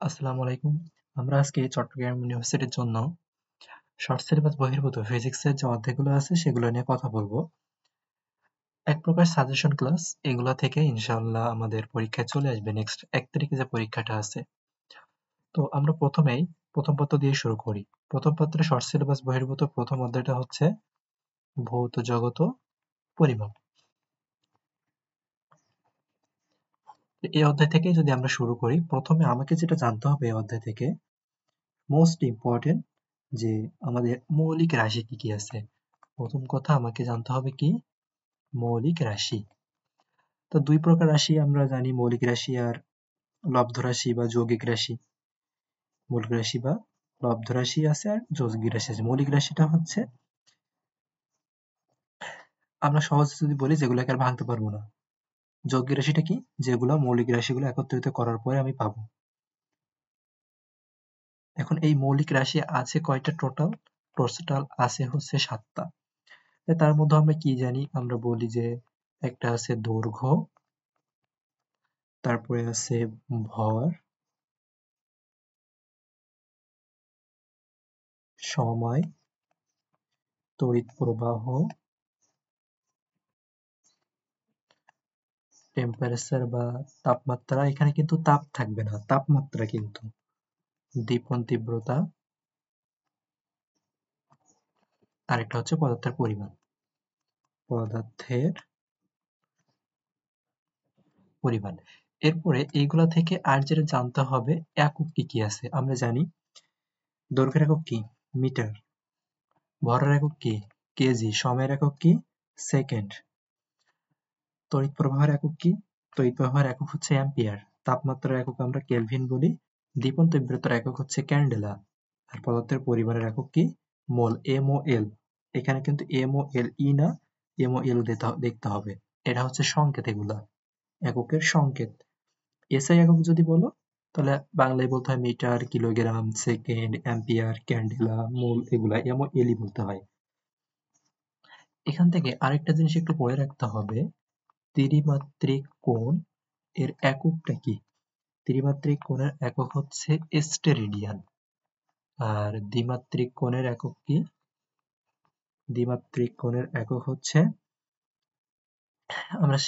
আসসালামু আলাইকুম। আমরা আজকে চট্টগ্রাম ইউনিভার্সিটির জন্য শর্ট সিলেবাস বহির্ভূত ফিজিক্সের যে অধ্যায়গুলো আছে সেগুলো নিয়ে কথা বলবো। এক প্রকার সাজেশন ক্লাস, এগুলা থেকে ইনশাআল্লাহ আমাদের পরীক্ষায় চলে আসবে নেক্সট 1 তারিখে যে পরীক্ষাটা আছে। তো আমরা প্রথমেই প্রথম পত্র দিয়ে শুরু করি। প্রথম পত্রে শর্ট সিলেবাস বহির্ভূত প্রথম অধ্যায়টা হচ্ছে ভৌত জগৎ ও পরিমাপ। এই অধ্যায় থেকে যদি আমরা শুরু করি, প্রথমে আমাকে যেটা জানতে হবে এই অধ্যায় থেকে মোস্ট ইম্পর্টেন্ট যে আমাদের মৌলিক রাশি কি কি আছে। প্রথম কথা আমাকে জানতে হবে কি মৌলিক রাশি। তো দুই প্রকার রাশি আমরা জানি, মৌলিক রাশি আর লব্ধ রাশি বা যৌগিক রাশি। মৌলিক রাশি বা লব্ধ রাশি আছে আর যৌগিক রাশি আছে। মৌলিক রাশিটা হচ্ছে আমরা সহজে যদি বলি যেগুলোকে আর ভাঙতে পারবো না। যৌগিক রাশিটা কি? যেগুলো মৌলিক রাশিগুলো একত্রিত করার পরে আমি পাবো। এখন এই মৌলিক রাশি আছে কয়টা টোটাল? টোটাল আছে হচ্ছে 7টা। তার মধ্যে আমরা কি জানি? আমরা বলি যে একটা আছে দৈর্ঘ্য, তারপরে আছে ভর, সময়, তড়িৎ প্রবাহ, টেম্পারেচার বা তাপমাত্রা। এখানে কিন্তু তাপ থাকবে না, তাপমাত্রা কিন্তু। দীপন তীব্রতা, আরেকটা হচ্ছে পদার্থের পরিমাণ। পদার্থের পরিমাণ। এরপরে এইগুলা থেকে আর যেটা জানতে হবে একক কি কি আছে। আমরা জানি দৈর্ঘ্যের একক কি? মিটার। ভরের একক কি? কেজি। সময়ের একক কি? সেকেন্ড। তড়িৎ প্রবাহের একক কি? তড়িৎ প্রবাহের একক হচ্ছে অ্যাম্পিয়ার। তাপমাত্রার একক আমরা কেলভিন বলি। দীপন তীব্রতার একক হচ্ছে ক্যান্ডেলা। আর পদার্থের পরিমাণের একক কি? মোল, MOL। এখানে কিন্তু MOLE না, MOL দেখতে হবে। এটা হচ্ছে সংকেত, এগুলা এককের সংকেত। এসআই একক যদি বলো তাহলে বাংলায় বলতে হয় metre, kilogram, second, ampere, candela, mole, এগুলা MOLE বলতে হয়। এখান থেকে আরেকটা জিনিস একটু পড়ে রাখতে হবে, ত্রিমাত্রিক কোণ এর এককটা কি? ত্রিমাত্রিক কোণের একক হচ্ছে স্টেরেডিয়ান। আর দ্বিমাত্রিক কোণের একক কি? দ্বিমাত্রিক কোণের একক হচ্ছে, আমরা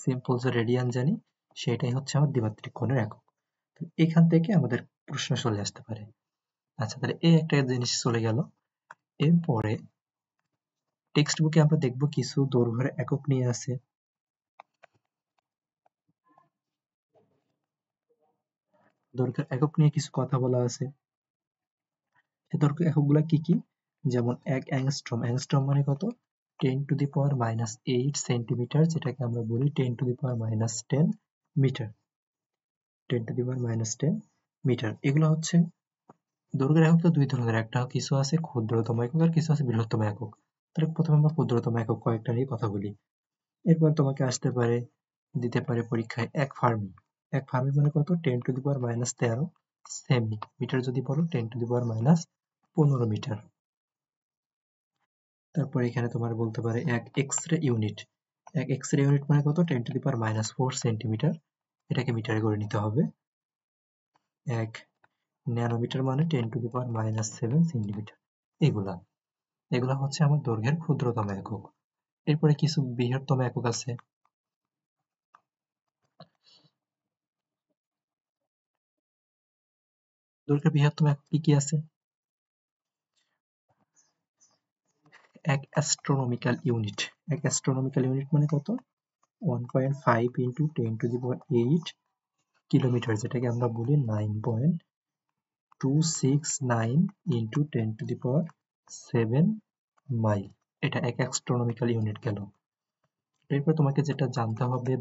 সিম্পল যে রেডিয়ান জানি, সেটাই হচ্ছে আমার দ্বিমাত্রিক কোণের একক। এখান থেকে আমাদের প্রশ্ন চলে আসতে পারে। আচ্ছা, তাহলে এই একটা জিনিস চলে গেল। এরপরে টেক্সট বুকে আমরা দেখব কিছু দৈর্ঘ্যের একক নিয়ে আছে। দৈর্ঘ্যের একক নিয়ে কিছু কথা বলা আছে। দৈর্ঘ্যের এককগুলা কি কি? যেমন 1 অ্যাংস্ট্রম। অ্যাংস্ট্রম মানে কত? 10⁻⁸ সেন্টিমিটার, যেটাকে আমরা বলি 10⁻⁻10 মিটার। 10⁻⁻10 মিটার। এগুলো হচ্ছে দৈর্ঘ্যের একক। তো দুই ধরনের, একটা কিছু আছে ক্ষুদ্রতম একক আর কিছু আছে বৃহত্তম একক। তাহলে প্রথমে আমরা ক্ষুদ্রতম একক কয়েকটা নিয়ে কথা বলি। এরপর তোমাকে আসতে পারে, দিতে পারে পরীক্ষায় 1 ফার্মি। 1 ফার্মি মানে কত? 10⁻13 সেমি। মিটার যদি বলো 10⁻15 মিটার। তারপর এখানে তোমার বলতে পারে 1 এক্স-রে ইউনিট। 1 এক্স-রে ইউনিট মানে কত? 10⁻⁴ সেন্টিমিটার। এটাকে মিটারে করে নিতে হবে। 1 ন্যানোমিটার মানে 10⁻⁷ সেন্টিমিটার। এগুলা এগুলা হচ্ছে আমার দৈর্ঘ্যের ক্ষুদ্রতম একক। এরপরে কিছু বৃহত্তম একক আছে। দৈর্ঘ্যের বৃহত্তম একক কি কি আছে? 1 অ্যাস্ট্রোনমিক্যাল ইউনিট। 1 অ্যাস্ট্রোনমিক্যাল ইউনিট মানে কত? 1.5 × 10⁸ কিলোমিটার, যেটাকে আমরা বলি 9.269 × 10⁷ মাইল। এটা 1 অ্যাস্ট্রোনমিক্যাল ইউনিট গেল। এরপর তোমাকে যেটা জানতে হবে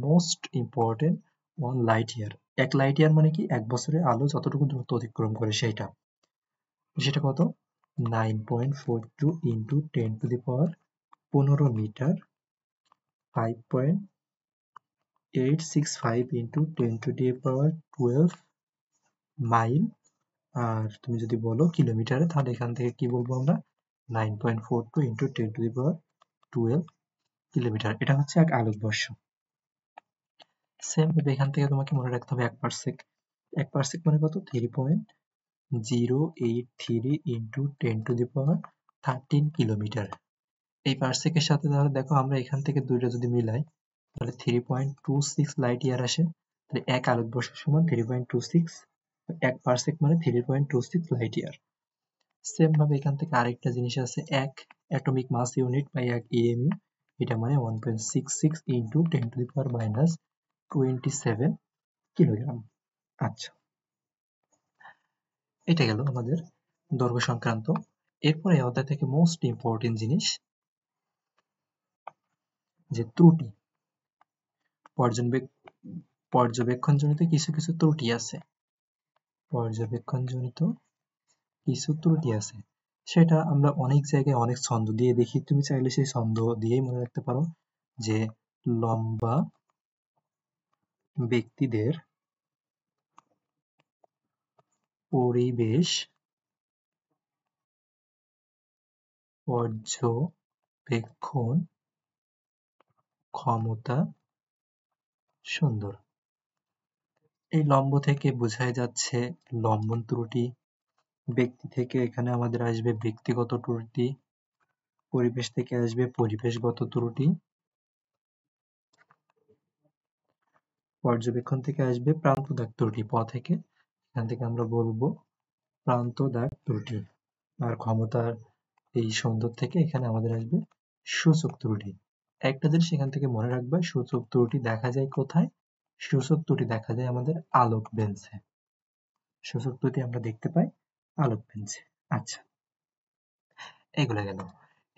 most important, 1 light year. 1 light year মানে কি? 1 বছরে আলো যতটুকু দূরত্ব অতিক্রম করে সেটা। সেটা কত? 9.42 × 10⁻15 মিটার, 5.865 × 10⁻12 মাইল। আর তুমি যদি বলো কিলোমিটারে, তাহলে এখান থেকে কি বলবো আমরা? 9.42 × 10⁻12 কিলোমিটার। এটা হচ্ছে 1 আলোকবর্ষ। সেম ভাবে এখান থেকে তোমাকে মনে রাখতে হবে 1 পারসেক। 1 পারসেক মানে কত? 3.083 ইন্টু 10⁻13 কিলোমিটার। এই পারসেকের সাথে তাহলে দেখো আমরা এখান থেকে দুইটা যদি মিলাই তাহলে 3.26 লাইট ইয়ার আসে। তাহলে 1 আলোকবর্ষ সমান 3.26, 1 পারসেক মানে 3.26 লাইট ইয়ার। সেম ভাবে এখান থেকে আরেকটা জিনিস আছে, 1 অ্যাটমিক মাস ইউনিট বা 1 EMU, এটা মানে 1.66 ইন্টু 10⁻27 কিলোগ্রাম। আচ্ছা, এটা গেল আমাদের দৈর্ঘ্য সংক্রান্ত। এরপরে অধ্যায় থেকে মোস্ট ইম্পর্টেন্ট জিনিস, যে ত্রুটি। পর্যবেক্ষণজনিত কিছু কিছু ত্রুটি আছে, পর্যবেক্ষণজনিত কিছু ত্রুটি আছে। সেটা আমরা অনেক জায়গায় অনেক ছন্দ দিয়ে দেখি, তুমি চাইলে সেই ছন্দ দিয়েই মনে রাখতে পারো, যে লম্বা ব্যক্তিদের পরিবেশ পর্যবেক্ষণ ক্ষমতা সুন্দর। এই লম্ব থেকে বোঝাই যাচ্ছে লম্বন ত্রুটি, ব্যক্তি থেকে এখানে আমাদের আসবে ব্যক্তিগত ত্রুটি, পরিবেশ থেকে আসবে পরিবেশগত ত্রুটি, পর্যবেক্ষণ থেকে আসবে প্রান্ত দাগ ত্রুটি, থেকে এখান থেকে আমরা বলবো প্রান্ত দাগ ত্রুটি, আর ক্ষমতার এই সুন্দর থেকে এখানে আমাদের আসবে সূচক ত্রুটি। একটা জিনিস এখান থেকে মনে রাখবে, সূচক ত্রুটি দেখা যায় কোথায়? সূচক ত্রুটি দেখা যায় আমাদের আলোক বেঞ্চে, সূচক ত্রুটি আমরা দেখতে পাই আলোক বেঞ্চে। আচ্ছা, এগুলো গেল।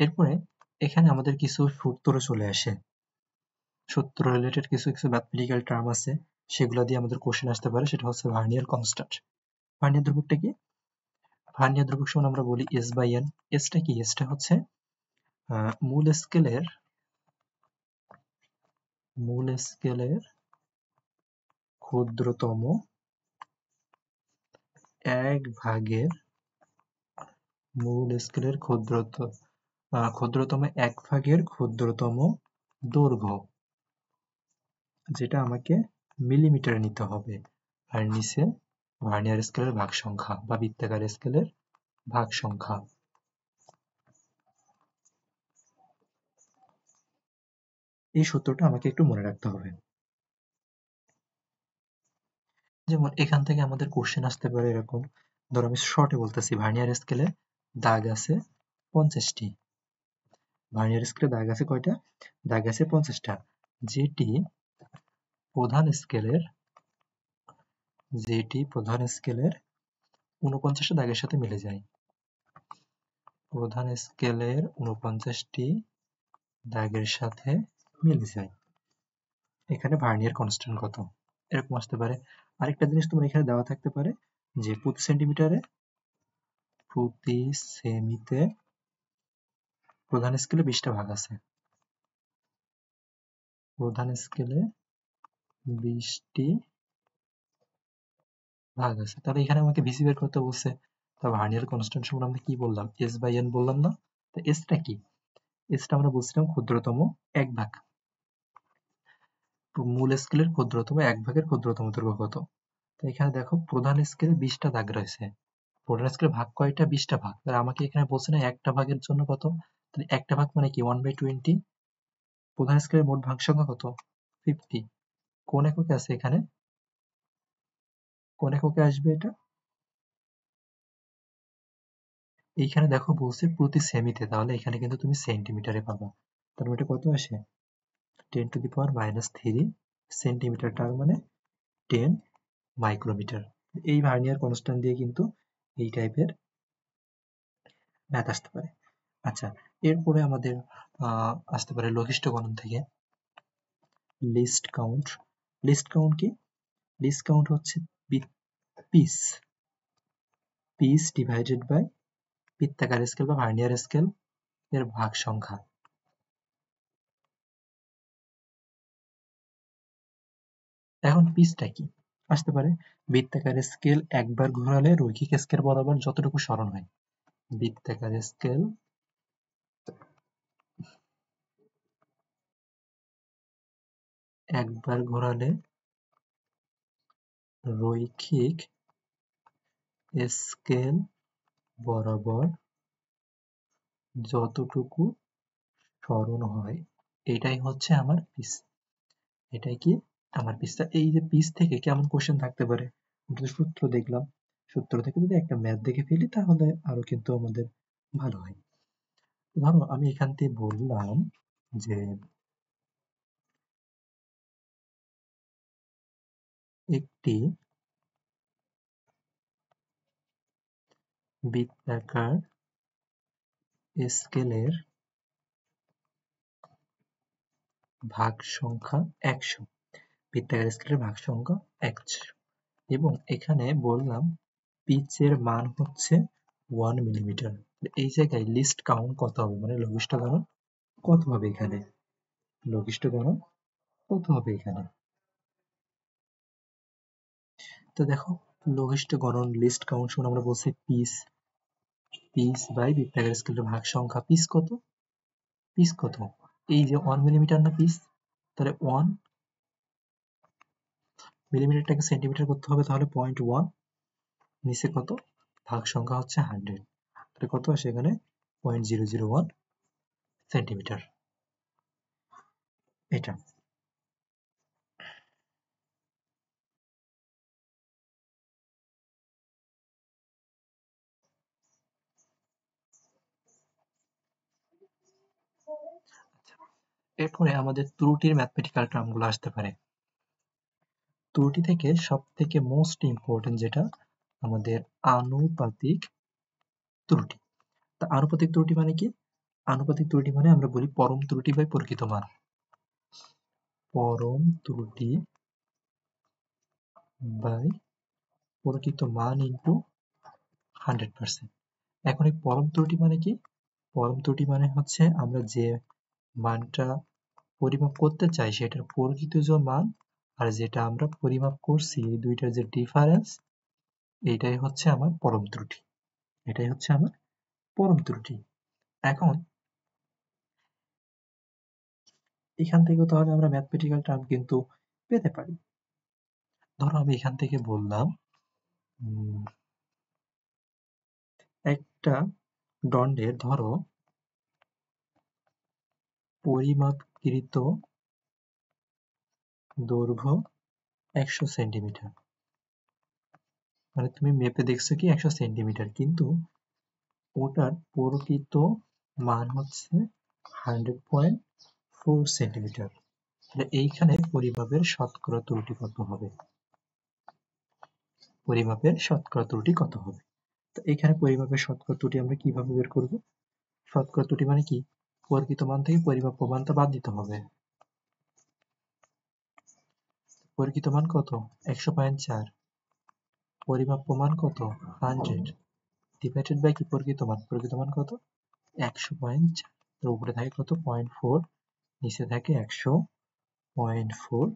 এরপরে এখানে আমাদের কিছু সূত্র চলে আসে, সূত্র রিলেটেড কিছু কিছু ম্যাথমেটিক্যাল টার্ম আছে, সেগুলো দিয়ে আমাদের কোশ্চেন আসতে পারে। সেটা হচ্ছে ভার্নিয়ার কনস্ট্যান্ট। ভার্নিয়ার ধ্রুবকটা কি? ভার্নিয়ার ধ্রুবক সমান আমরা বলি S/N। এসটা কি? এসটা হচ্ছে মূল স্কেলের ক্ষুদ্রতম এক ভাগের মূল স্কেলের ক্ষুদ্রতম এক ভাগের ক্ষুদ্রতম দৈর্ঘ্য, যেটা আমাকে মিলিমিটারে নিতে হবে। আর নিচে ভার্নিয়ার স্কেলের ভাগ সংখ্যা বা বৃত্তাকার স্কেলের ভাগ সংখ্যা। এই সূত্রটা আমাকে একটু মনে রাখতে হবে। যেমন এখান থেকে আমাদের কোশ্চেন আসতে পারে এরকম, ধরো আমি শর্টে বলতেছি, ভার্নিয়ার স্কেলে দাগ আছে 50টি। ভার্নিয়ার স্কেলে দাগ আছে কয়টা? দাগ আছে 50টা, যেটি প্রধান স্কেলের 49টা দাগের সাথে মিলে যায়। প্রধান স্কেলের 49টি দাগের সাথে মিলে যায়। এখানে ভার্নিয়ার কনস্ট্যান্ট কত, এরকম আসতে পারে। আরেকটা জিনিস তোমার এখানে দেওয়া থাকতে পারে, যে প্রতি সেমিতে প্রধান স্কেলে 20টা ভাগ আছে, প্রধান স্কেলে 20টি ভাগ আছে। তাহলে এখানে আমাকে ভিসি বের করতে বলছে, তা ভার্নিয়ার কনস্ট্যান্ট সমান আমরা কি বললাম? S/N বললাম না? তো এসটা কি? এসটা আমরা বলছিলাম ক্ষুদ্রতম এক ভাগ। মূল স্কেলের ক্ষুদ্রতম এক ভাগের ক্ষুদ্রতম দৈর্ঘ্য কত? তো এখানে দেখো প্রধান স্কেলে 20টা দাগ রয়েছে, প্রধান স্কেলের ভাগ কয়টা? 20টা ভাগ। তাহলে আমাকে এখানে বলছে না একটা ভাগের জন্য কত? তাহলে একটা ভাগ মানে কি? 1/20। প্রধান স্কেলের মোট ভাগ সংখ্যা কত? 50। কোন এককে আছে এখানে? কোন এককে আসবে এটা? এইখানে দেখো বলছে প্রতি সেমিতে, তাহলে এখানে কিন্তু তুমি সেন্টিমিটারে পাবা। তার মানে এটা কত আসে? 10⁻³ সেন্টিমিটার, তার মানে 10 মাইক্রোমিটার। এই ভার্নিয়ার কনস্ট্যান্ট দিয়ে কিন্তু এই টাইপের ম্যাথ আসতে পারে। আচ্ছা, এরপরে আমাদের আসতে পারে লঘিষ্ঠ গণন থেকে লিস্ট কাউন্ট। লিস্ট কাউন্ট কি? লিস্ট কাউন্ট হচ্ছে পিস ডিভাইডেড বাই বৃত্তাকার স্কেল বা ভার্নিয়ার স্কেল এর ভাগ সংখ্যা। এখন পিসটা কি? আসতে পারে বৃত্তাকার স্কেল একবার ঘোরালে রৈখিক স্কেল বরাবর যতটুকু সরণ হয়। বৃত্তাকার স্কেল একবার ঘোরালে রৈখিক স্কেল বরাবর যতটুকু সরণ হয় এটাই হচ্ছে আমার পিচ। এটাই কি আমার পিচটা। এই যে পিচ থেকে কেমন কোশ্চেন থাকতে পারে, আমরা তো সূত্র দেখলাম, সূত্র থেকে যদি একটা ম্যাথ দেখে ফেলি তাহলে আরো কিন্তু আমাদের ভালো হয়। ধরো আমি এখান থেকে বললাম যে একটি বৃত্তাকার স্কেলের ভাগ সংখ্যা 100, বৃত্তাকার স্কেলের ভাগ সংখ্যা 100 এবং এখানে বললাম পিচের মান হচ্ছে 1 মিলিমিটার। এই জায়গায় লিস্ট কাউন্ট কত হবে, মানে লঘিষ্ঠ গণন কত হবে এখানে, লঘিষ্ঠ গণন কত হবে এখানে। তো দেখো লঘিষ্ঠ গণন লিস্ট কাউন্ট সমান আমরা বলছি পিচ, পিচ বাই বৃত্তাকার স্কেলের ভাগ সংখ্যা। পিচ কত, পিচ কত, এই যে 1 মিলিমিটার না পিচ, তাহলে 1 মিলিমিটারটাকে সেন্টিমিটার করতে হবে, তাহলে 0.1, নিচে কত, ভাগ সংখ্যা হচ্ছে 100, তাহলে কত আসে এখানে 0.001 সেন্টিমিটার। এটা এরপরে আমাদের ত্রুটির ম্যাথমেটিক্যাল টার্মগুলো আসতে পারে। ত্রুটি থেকে সব থেকে মোস্ট ইম্পর্টেন্ট যেটা আমাদের আনুপাতিক ত্রুটি। তা আনুপাতিক ত্রুটি মানে কি, আনুপাতিক ত্রুটি মানে আমরা বলি পরম ত্রুটি বাই প্রকৃত মান, পরম ত্রুটি বাই প্রকৃত মান ইন্টু 100%। এখন এই পরম ত্রুটি মানে কি, পরম ত্রুটি মানে হচ্ছে আমরা যে মানটা পরিমাপ করতে চাই সেটার প্রকৃত যে মান আর যেটা আমরা পরিমাপ করছি এই দুইটার যে ডিফারেন্স, এইটাই হচ্ছে আমার পরম ত্রুটি, এটাই হচ্ছে আমার পরম ত্রুটি। এখন এখান থেকেও তাহলে আমরা ম্যাথমেটিক্যাল টার্ম কিন্তু পেতে পারি। ধরো আমি এখান থেকে বললাম একটা দণ্ডের ধরো পরিমাপকৃত দৈর্ঘ্য 100 সেন্টিমিটার, মানে তুমি মেপে দেখছো কি 100 সেন্টিমিটার, কিন্তু ওটার প্রকৃত মান হচ্ছে 100.4 সেন্টিমিটার। তাহলে এইখানে পরিমাপের শতকরা ত্রুটি কত হবে, পরিমাপের শতকরা ত্রুটি কত হবে। তো এখানে পরিমাপের শতকরা ত্রুটি আমরা কিভাবে বের করব, শতকরা ত্রুটি মানে কি, প্রকৃত মান থেকে পরিমাপ্য মানটা বাদ দিতে হবে। প্রকৃত মান কত 100.4, পরিমাপ্য মান কত 100, ডিভাইডেড বাই কি প্রকৃত মান, প্রকৃত মান কত 100.4, তো উপরে থাকে কত 0.4, নিচে থাকে 100.4।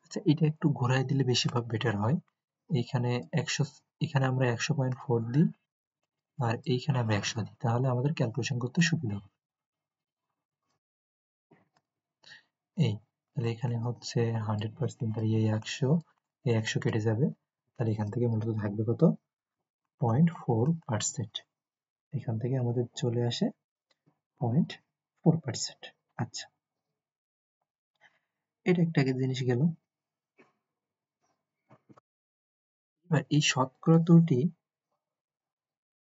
আচ্ছা এটা একটু ঘোরায় দিলে বেশি বেটার হয়। এইখানে 100, এখানে আমরা 100.4 দিই আর এইখানে আমরা 100 দিই, তাহলে আমাদের ক্যালকুলেশন করতে সুবিধা হবে। এই তাহলে এখানে হচ্ছে 100%, তাহলে এই 100, এই 100 কেটে যাবে, তাহলে এখান থেকে মূলত থাকবে কত 0.4%, এখান থেকে আমাদের চলে আসে 0.4%। আচ্ছা এটা একটা জিনিস গেল। এবার এই শতকরা ত্রুটি,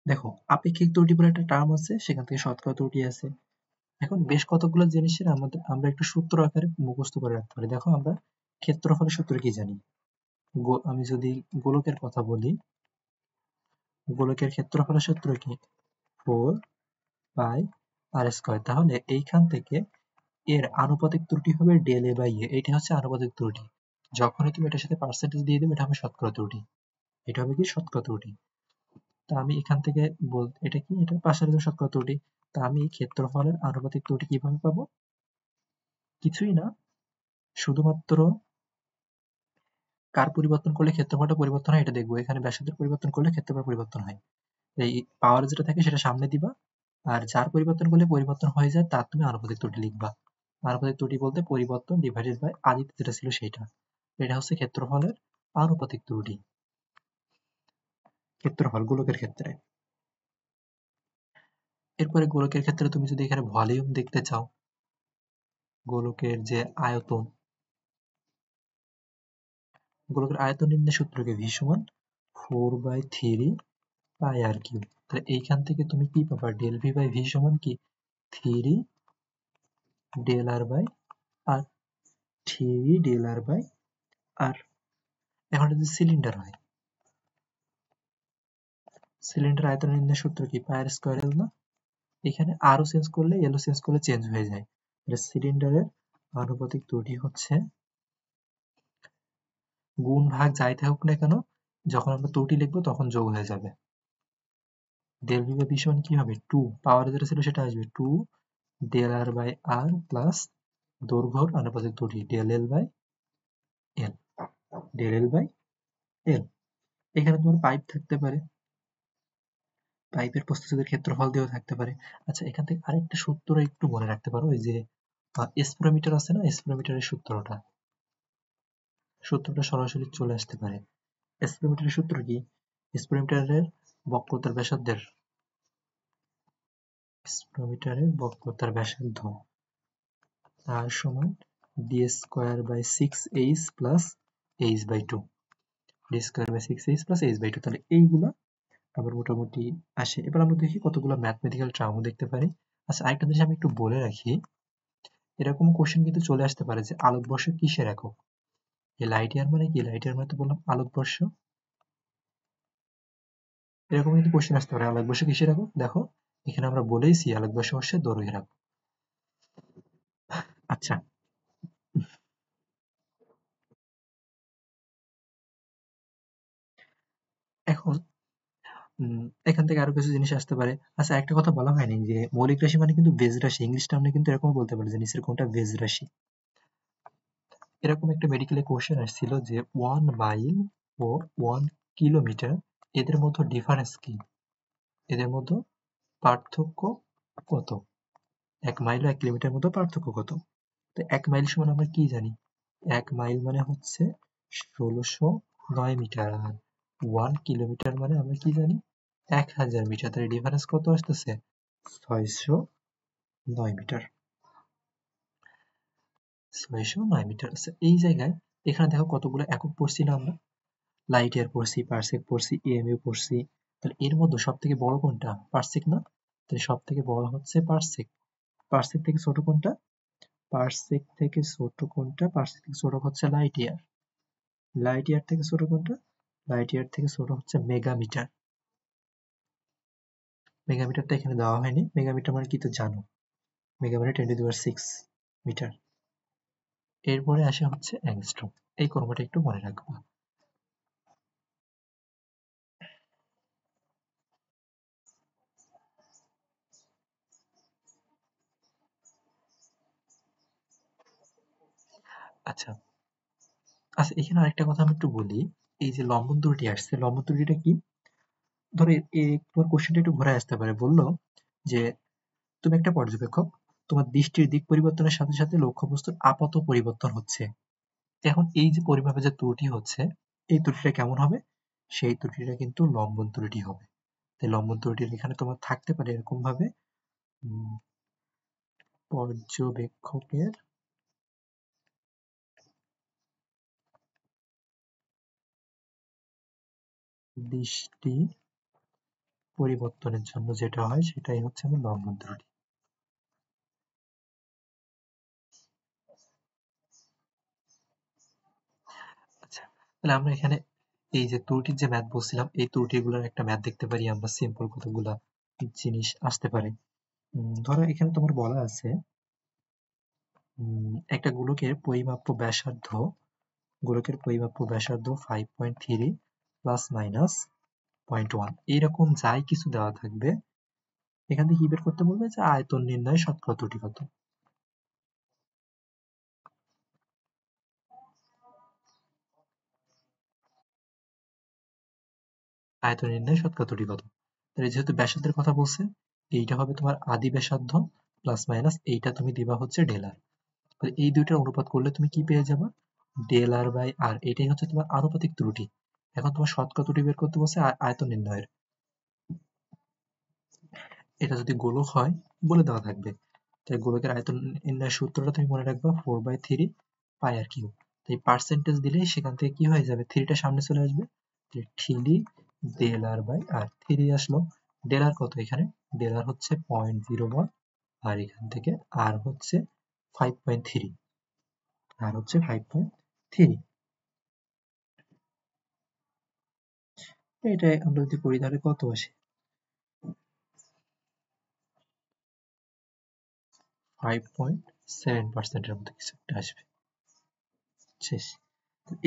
দেখো আপেক্ষিক ত্রুটি বলে একটা টার্ম আছে, সেখান থেকে শতকরা ত্রুটি আছে। এখন বেশ কতগুলো জিনিসের আমাদের আমরা একটু সূত্র আকারে মুখস্থ করে রাখতে পারি। দেখো আমরা ক্ষেত্রফলের সূত্র কি জানি, আমি যদি গোলকের কথা বলি, গোলকের ক্ষেত্রফলের সূত্র কি 4 পাই r²। তাহলে এইখান থেকে এর আনুপাতিক ত্রুটি হবে ডেল এ বাই এ, এটা হচ্ছে আনুপাতিক ত্রুটি। যখনই তুমি এটার সাথে পার্সেন্টেজ দিয়ে দেবে এটা হবে শতকরা ত্রুটি, এটা হবে কি শতকরা ত্রুটি। তা আমি এখান থেকে এটা কি, এটা পার্সেন্টেজ শতকরা ত্রুটি। তা আমি ক্ষেত্রফলের আনুপাতিক ত্রুটি কিভাবে পাবো, কিছুই না, শুধুমাত্র কার পরিবর্তন করলে ক্ষেত্রফলটা পরিবর্তন হয় এটা দেখবো। এখানে ব্যাসার্ধের পরিবর্তন করলে ক্ষেত্রফল পরিবর্তন হয়। এই পাওয়ার যেটা থাকে সেটা সামনে দিবা, আর যার পরিবর্তন করলে পরিবর্তন হয়ে যায় তার তুমি আনুপাতিক ত্রুটি লিখবা। আনুপাতিক ত্রুটি বলতে পরিবর্তন ডিভাইডেড বাই আদিতে যেটা ছিল সেইটা। এটা হচ্ছে ক্ষেত্রফলের আনুপাতিক ত্রুটি, ক্ষেত্রফল গোলকের ক্ষেত্রে। এরপরে গোলকের ক্ষেত্রে তুমি যদি এখানে ভলিউম দেখতে চাও, গোলকের যে আয়তন, গোলকের আয়তন নির্ণয়ের সূত্র কি? ভি সমান 4/3 পাই আর কিউব। তাহলে এইখান থেকে তুমি কি পাবা? ডেল ভি বাই ভি সমান কি? 3 del R by R, 3 del R by R. এখন যদি সিলিন্ডার হয়, সিলিন্ডার আয়তন নির্ণয়ের সূত্র কি? পাই আর স্কয়ার এল না? এখানে আরও চেঞ্জ করলে, এলও চেঞ্জ করলে চেঞ্জ হয়ে যায়। সিলিন্ডারের আনুপাতিক ত্রুটি হচ্ছে গুণ ভাগ যাই থাকুক না কেন, যখন আমরা ত্রুটি লিখবো তখন যোগ হয়ে যাবে। ডেল ভি বাই ভি সমান কি হবে? 2 পাওয়ার যেটা ছিল সেটা আসবে 2 del R by R plus দৈর্ঘ্যর আনুপাতিক ত্রুটি del L by L, del L by L. এখানে তোমার পাইপ থাকতে পারে, পাইপের প্রস্থচ্ছেদের ক্ষেত্রফল দিয়েও থাকতে পারে। আচ্ছা, এখান থেকে আরেকটা সূত্র একটু মনে রাখতে পারো, ওই যে স্পিরোমিটার আছে না, স্পিরোমিটারের সূত্রটা, সূত্রটা সরাসরি চলে আসতে পারে। স্পিরোমিটারের সূত্র কি? স্পিরোমিটারের বক্রতার ব্যাসার্ধের, স্পিরোমিটারের বক্রতার ব্যাসার্ধ আর সমান D square by 6h plus h by 2, D square by 6h plus h by 2। তাহলে এইগুলা আবার মোটামুটি আসে। এবার আমরা দেখি কতগুলো ম্যাথমেটিক্যাল টার্মও দেখতে পারি। আচ্ছা, আরেকটা জিনিস আমি একটু বলে রাখি, এরকম কোশ্চেন কিন্তু চলে আসতে পারে যে আলোকবর্ষ কিসের একক? এই লাইট ইয়ার মানে কি? লাইট ইয়ার মানে তো বললাম আলোকবর্ষ। এরকম কিন্তু কোশ্চেন আসতে পারে, আলোকবর্ষ কিসের একক? দেখো এখানে আমরা বলেইছি আলোকবর্ষ হচ্ছে দৈর্ঘ্যের একক। আচ্ছা, এখন এখান থেকে আরো কিছু জিনিস আসতে পারে। আচ্ছা, একটা কথা বলা হয়নি যে মৌলিক রাশি মানে কিন্তু বেজ রাশি। ইংলিশটা আমরা কিন্তু এরকম বলতে পারি যে নিচের কোনটা বেজ রাশি। এরকম একটা মেডিকেলে কোশ্চেন আসছিল যে 1 মাইল ও 1 কিলোমিটার এদের মধ্যে ডিফারেন্স কি? এদের মধ্যে পার্থক্য কত? 1 মাইল ও 1 কিলোমিটার মধ্যে পার্থক্য কত? তো 1 মাইল সমান আমরা কি জানি? 1 মাইল মানে হচ্ছে 1609 মিটার, আর 1 কিলোমিটার মানে আমরা কি জানি? 1000 মিটার। তাহলে ডিফারেন্স কত আসতেছে? 609 মিটার। 609 মিটার। আচ্ছা, এই জায়গায় এখানে দেখো কতগুলো একক পড়ছি না আমরা? লাইট ইয়ার পড়ছি, পারসেক পড়ছি, এমইউ পড়ছি। তাহলে এর মধ্যে সব থেকে বড় কোনটা? পারসেক না? তাহলে সব থেকে বড় হচ্ছে পারসেক। পারসেক থেকে ছোট কোনটা? পারসেক থেকে ছোট কোনটা? পারসেক থেকে ছোট হচ্ছে লাইট ইয়ার। লাইট ইয়ার থেকে ছোট কোনটা? লাইট ইয়ার থেকে ছোট হচ্ছে মেগামিটার। মেগামিটারটা এখানে দেওয়া হয়নি। মেগামিটার মানে কি তো জানো? মেগা মানে 10⁶ মিটার। এরপরে আসে হচ্ছে অ্যাংস্ট্রম। এই ক্রমটা একটু মনে রাখবা। আচ্ছা, আচ্ছা, এখানে আরেকটা কথা আমি একটু বলি। এই যে লম্বন ত্রুটি আসছে, লম্বন ত্রুটিটা কি? ধরো তোমার কোশ্চেনটা একটু ঘুরে আসতে পারে। বললো যে তুমি একটা পর্যবেক্ষক, তোমার দৃষ্টির দিক পরিবর্তনের সাথে সাথে লক্ষ্যবস্তুর আপাত পরিবর্তন হচ্ছে। এখন এই যে পরিমাপে যে ত্রুটি হচ্ছে, এই ত্রুটিটা কেমন হবে? সেই ত্রুটিটা কিন্তু লম্বন ত্রুটি হবে। তাই লম্বন ত্রুটির এখানে তোমার থাকতে পারে এরকম ভাবে, পর্যবেক্ষকের দৃষ্টি পরিবর্তনের জন্য যেটা হয় সেটাই হচ্ছে আমার লম্বন ত্রুটি। আচ্ছা, তাহলে আমরা এখানে এই যে ত্রুটির যে ম্যাথ বলছিলাম, এই ত্রুটিগুলোর একটা ম্যাথ দেখতে পারি আমরা। সিম্পল কতগুলা জিনিস আসতে পারে। ধরো এখানে তোমার বলা আছে একটা গোলকের পরিমাপ্য ব্যাসার্ধ, গোলকের পরিমাপ্য ব্যাসার্ধ 5.3 প্লাস মাইনাস 0.1, এইরকম যাই কিছু দেওয়া থাকবে। এখান থেকে কি বের করতে বলবে? যে আয়তন নির্ণয় শতকরা ত্রুটি কত। আয়তন নির্ণয় শতকরা কত। তাহলে যেহেতু ব্যাসার্ধের কথা বলছে, এইটা হবে তোমার আদি ব্যাসার্ধ প্লাস মাইনাস এইটা তুমি দিবা হচ্ছে ডেলার। এই দুইটার অনুপাত করলে তুমি কি পেয়ে যাবা, ডেল আর বাই আর। এটাই হচ্ছে তোমার আনুপাতিক ত্রুটি। এখন তোমার শতকরা ত্রুটি বের করতে বলছে আয়তন নির্ণয়ের। এটা যদি গোলক হয় বলে দেওয়া থাকবে। তাই গোলকের আয়তন নির্ণয়ের সূত্রটা তুমি মনে রাখবা 4/3 পাই আর কিউব। তাই পার্সেন্টেজ দিলেই সেখান থেকে কি হয়ে যাবে, থ্রিটা সামনে চলে আসবে, three del R by R. Three আসলো, ডেল আর কত এখানে, ডেল আর হচ্ছে 0.01 আর এখান থেকে আর হচ্ছে 5.3, আর হচ্ছে 5.3। এটাই আমরা যদি করি তাহলে কত আসে, 5.7%-এর মতো কিছু একটা আসবে। শেষ।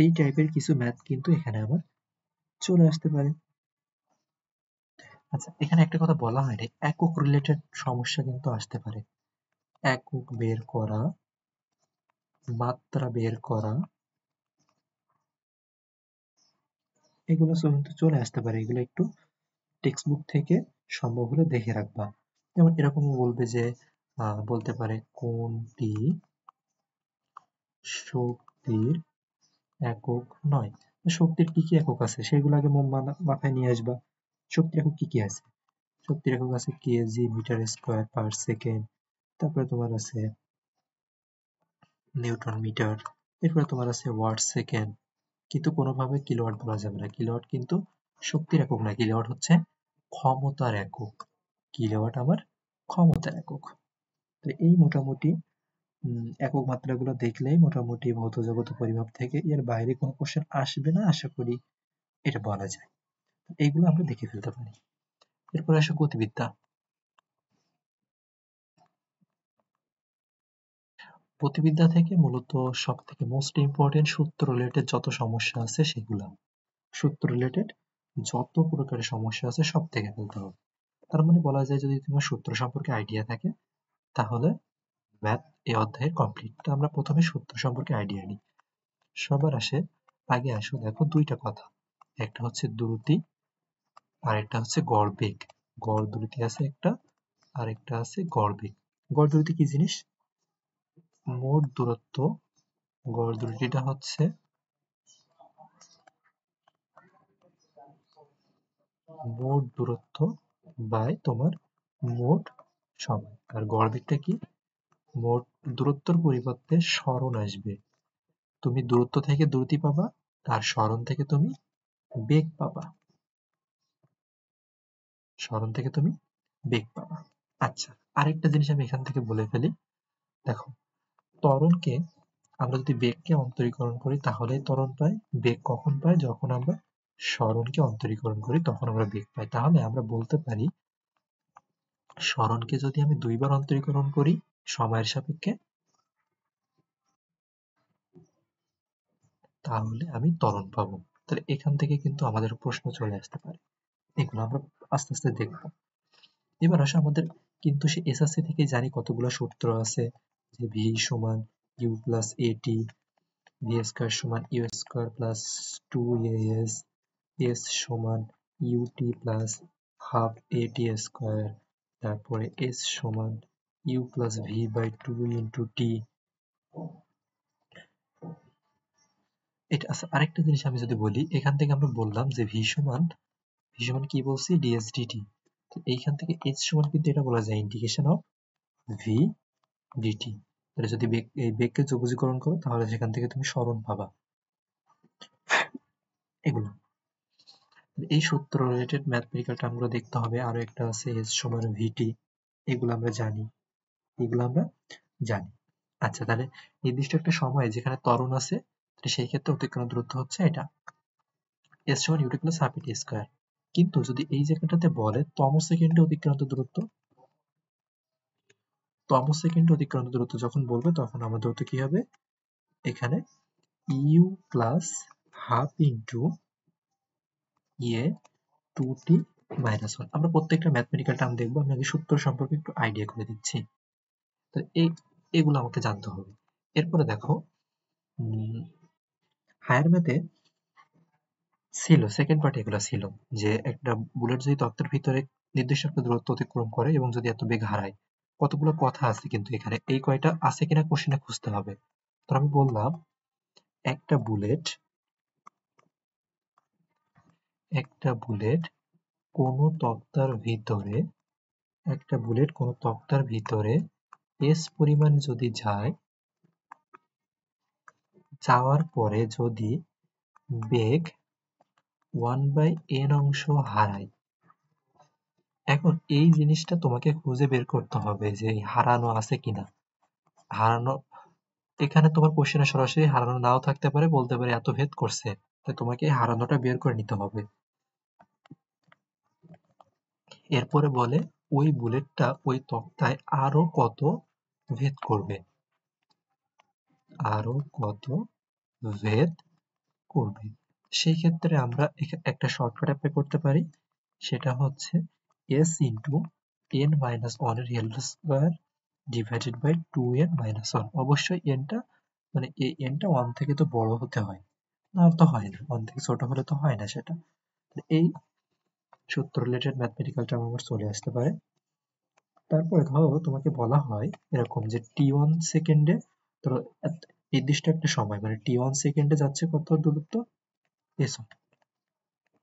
এই টাইপের কিছু ম্যাথ কিন্তু এখানে আবার চলে আসতে পারে। আচ্ছা, এখানে একটা কথা বলা হয়নি, একক রিলেটেড সমস্যা কিন্তু আসতে পারে। একক বের করা, মাত্রা বের করা, এগুলো কিন্তু চলে আসতে পারে। এগুলো একটু টেক্সট বুক থেকে সম্ভব হলে দেখে রাখবা। যেমন এরকম বলবে যে বলতে পারে কোনটি শক্তির একক নয়। শক্তির কি কি একক আছে সেগুলো আগে মাথায় নিয়ে আসবা। শক্তির একক কি কি আছে, শক্তির একক আছে KG, metre square per second, তারপরে তোমার আছে নিউটন মিটার, এরপরে তোমার আছে ওয়াট সেকেন্ড। কিন্তু কোনোভাবে কিলোওয়াট বলা যাবে না, কিলোওয়াট কিন্তু শক্তির একক না, কিলোওয়াট হচ্ছে ক্ষমতার একক। কিলোওয়াট আমার ক্ষমতার একক। তো এই মোটামুটি একক মাত্রাগুলো দেখলেই মোটামুটি ভৌত জগৎ পরিমাপ থেকে এর বাইরে কোনো কোশ্চেন আসবে না আশা করি, এটা বলা যায়। এইগুলো আমরা দেখে ফেলতে পারি। এরপর আসে গতিবিদ্যা। গতিবিদ্যা থেকে মূলত সব থেকে মোস্ট ইম্পর্টেন্ট সূত্র রিলেটেড যত সমস্যা আছে সেগুলা, সূত্র রিলেটেড যত প্রকারের সমস্যা আছে সব থেকে ফেলতে হবে। তার মানে বলা যায় যদি তোমার সূত্র সম্পর্কে আইডিয়া থাকে তাহলে ম্যাথ এই অধ্যায়ের কমপ্লিট। তো আমরা প্রথমে সূত্র সম্পর্কে আইডিয়া নিই। সবার আগে আসো দেখো দুইটা কথা, একটা হচ্ছে দ্রুতি আর একটা হচ্ছে গড় বেগ। গড় দ্রুতি আছে একটা, আর একটা আছে গড় বেগ। গড় দ্রুতি কি জিনিস, মোট দূরত্ব, গড় দ্রুতিটা হচ্ছে মোট দূরত্ব বাই তোমার মোট সময়। আর গড় বেগটা কি, মোট দূরত্বের পরিবর্তে সরণ আসবে, তুমি দূরত্ব থেকে দ্রুতি পাবা আর সরণ থেকে তুমি বেগ পাবা, সরণ থেকে তুমি বেগ পাবা। আচ্ছা, আরেকটা জিনিস আমি এখান থেকে বলে ফেলি, দেখো ত্বরণকে আমরা যদি বেগকে অন্তরীকরণ করি তাহলে ত্বরণ পাই। বেগ কখন পাই, যখন আমরা সরণকে অন্তরীকরণ করি তখন আমরা বেগ পাই। তাহলে আমরা বলতে পারি সরণকে যদি আমি দুইবার অন্তরীকরণ করি সময়ের সাপেক্ষে তাহলে আমি ত্বরণ পাবো। তাহলে এখান থেকে কিন্তু আমাদের প্রশ্ন চলে আসতে পারে, এগুলো আমরা আস্তে আস্তে দেখবো। এবার আসো আমাদের কিন্তু সে এসএসসি থেকে জানি কতগুলো সূত্র আছে, যে ভি সমান U plus A T, V square সমান U square plus 2as, S সমান U T plus half A T square, তারপরে এস সমান U plus V by 2 into T. এটা আচ্ছা, আরেকটা জিনিস আমি যদি বলি, এখান থেকে আমরা বললাম যে ভি সমান কি বলছি, ডিএস ডিটি। তো এইখান থেকে এইচ সমান কিন্তু এটা বলা যায় ইন্টিগ্রেশন অফ ভি ডিটি। তাহলে যদি এই বেগকে যোগজীকরণ করো তাহলে সেখান থেকে তুমি সরণ পাবা। এগুলো এই সূত্র রিলেটেড ম্যাথমেটিক্যাল টার্মগুলো দেখতে হবে। আরো একটা আছে এস সমান ভিটি, এগুলো আমরা জানি, এগুলো আমরা জানি। আচ্ছা, তাহলে নির্দিষ্ট একটা সময় যেখানে ত্বরণ আছে সেই ক্ষেত্রে অতিক্রান্ত দূরত্ব হচ্ছে এটা এস সমান U T plus half A T square. কিন্তু যদি এই জায়গাটাতে বলে তম সেকেন্ডে অতিক্রান্ত দূরত্ব, তম সেকেন্ডে অতিক্রান্ত দূরত্ব যখন বলবে তখন আমাদের দূরত্ব কি হবে, এখানে ইউ প্লাস হাফ ইন্টু ইয়ে 2t মাইনাস 1। আমরা প্রত্যেকটা ম্যাথমেটিক্যাল টার্ম দেখবো, আমি আগে সূত্র সম্পর্কে একটু আইডিয়া করে দিচ্ছি। তো এগুলো আমাকে জানতে হবে। এরপরে দেখো হায়ার ম্যাথে ছিল, সেকেন্ড পার্টে এগুলো ছিল যে একটা বুলেট যদি তক্তার ভিতরে নির্দিষ্ট একটা দূরত্ব অতিক্রম করে এবং যদি এত বেগ হারায়, কতগুলো কথা আছে কিন্তু এখানে, এই কয়টা আছে কিনা কোশ্চেনে খুঁজতে হবে। তো আমি বললাম একটা বুলেট কোনো তক্তার ভিতরে এস পরিমাণ যদি যায়, যাওয়ার পরে যদি বেগ 1/n অংশ হারায়। এখন এই জিনিসটা তোমাকে খুঁজে বের করতে হবে যে হারানো আছে কিনা। হারানো, এখানে তোমার কোশ্চেনে সরাসরি হারানো নাও থাকতে পারে, বলতে পারে এত ভেদ করছে, তাই তোমাকে হারানোটা বের করে নিতে হবে। এরপরে বলে ওই বুলেটটা ওই তক্তায় আরো কত ভেদ করবে, আরো কত ভেদ করবে। সেই ক্ষেত্রে আমরা একটা শর্টকাট অ্যাপ্লাই করতে পারি, সেটা হচ্ছে s into n minus one এর real square divided by 2n-1। অবশ্যই nটা মানে এই nটা 1 থেকে তো বড় হতে হয়, না তো হয় না, 1 থেকে ছোট হলে তো হয় না সেটা। এই সূত্র রিলেটেড ম্যাথমেটিক্যাল টার্ম আমার চলে আসতে পারে। তারপরে ধরো তোমাকে বলা হয় এরকম যে t1 সেকেন্ডে, ধরো নির্দিষ্ট একটা সময় মানে t1 সেকেন্ডে যাচ্ছে কত দূরত্ব s1,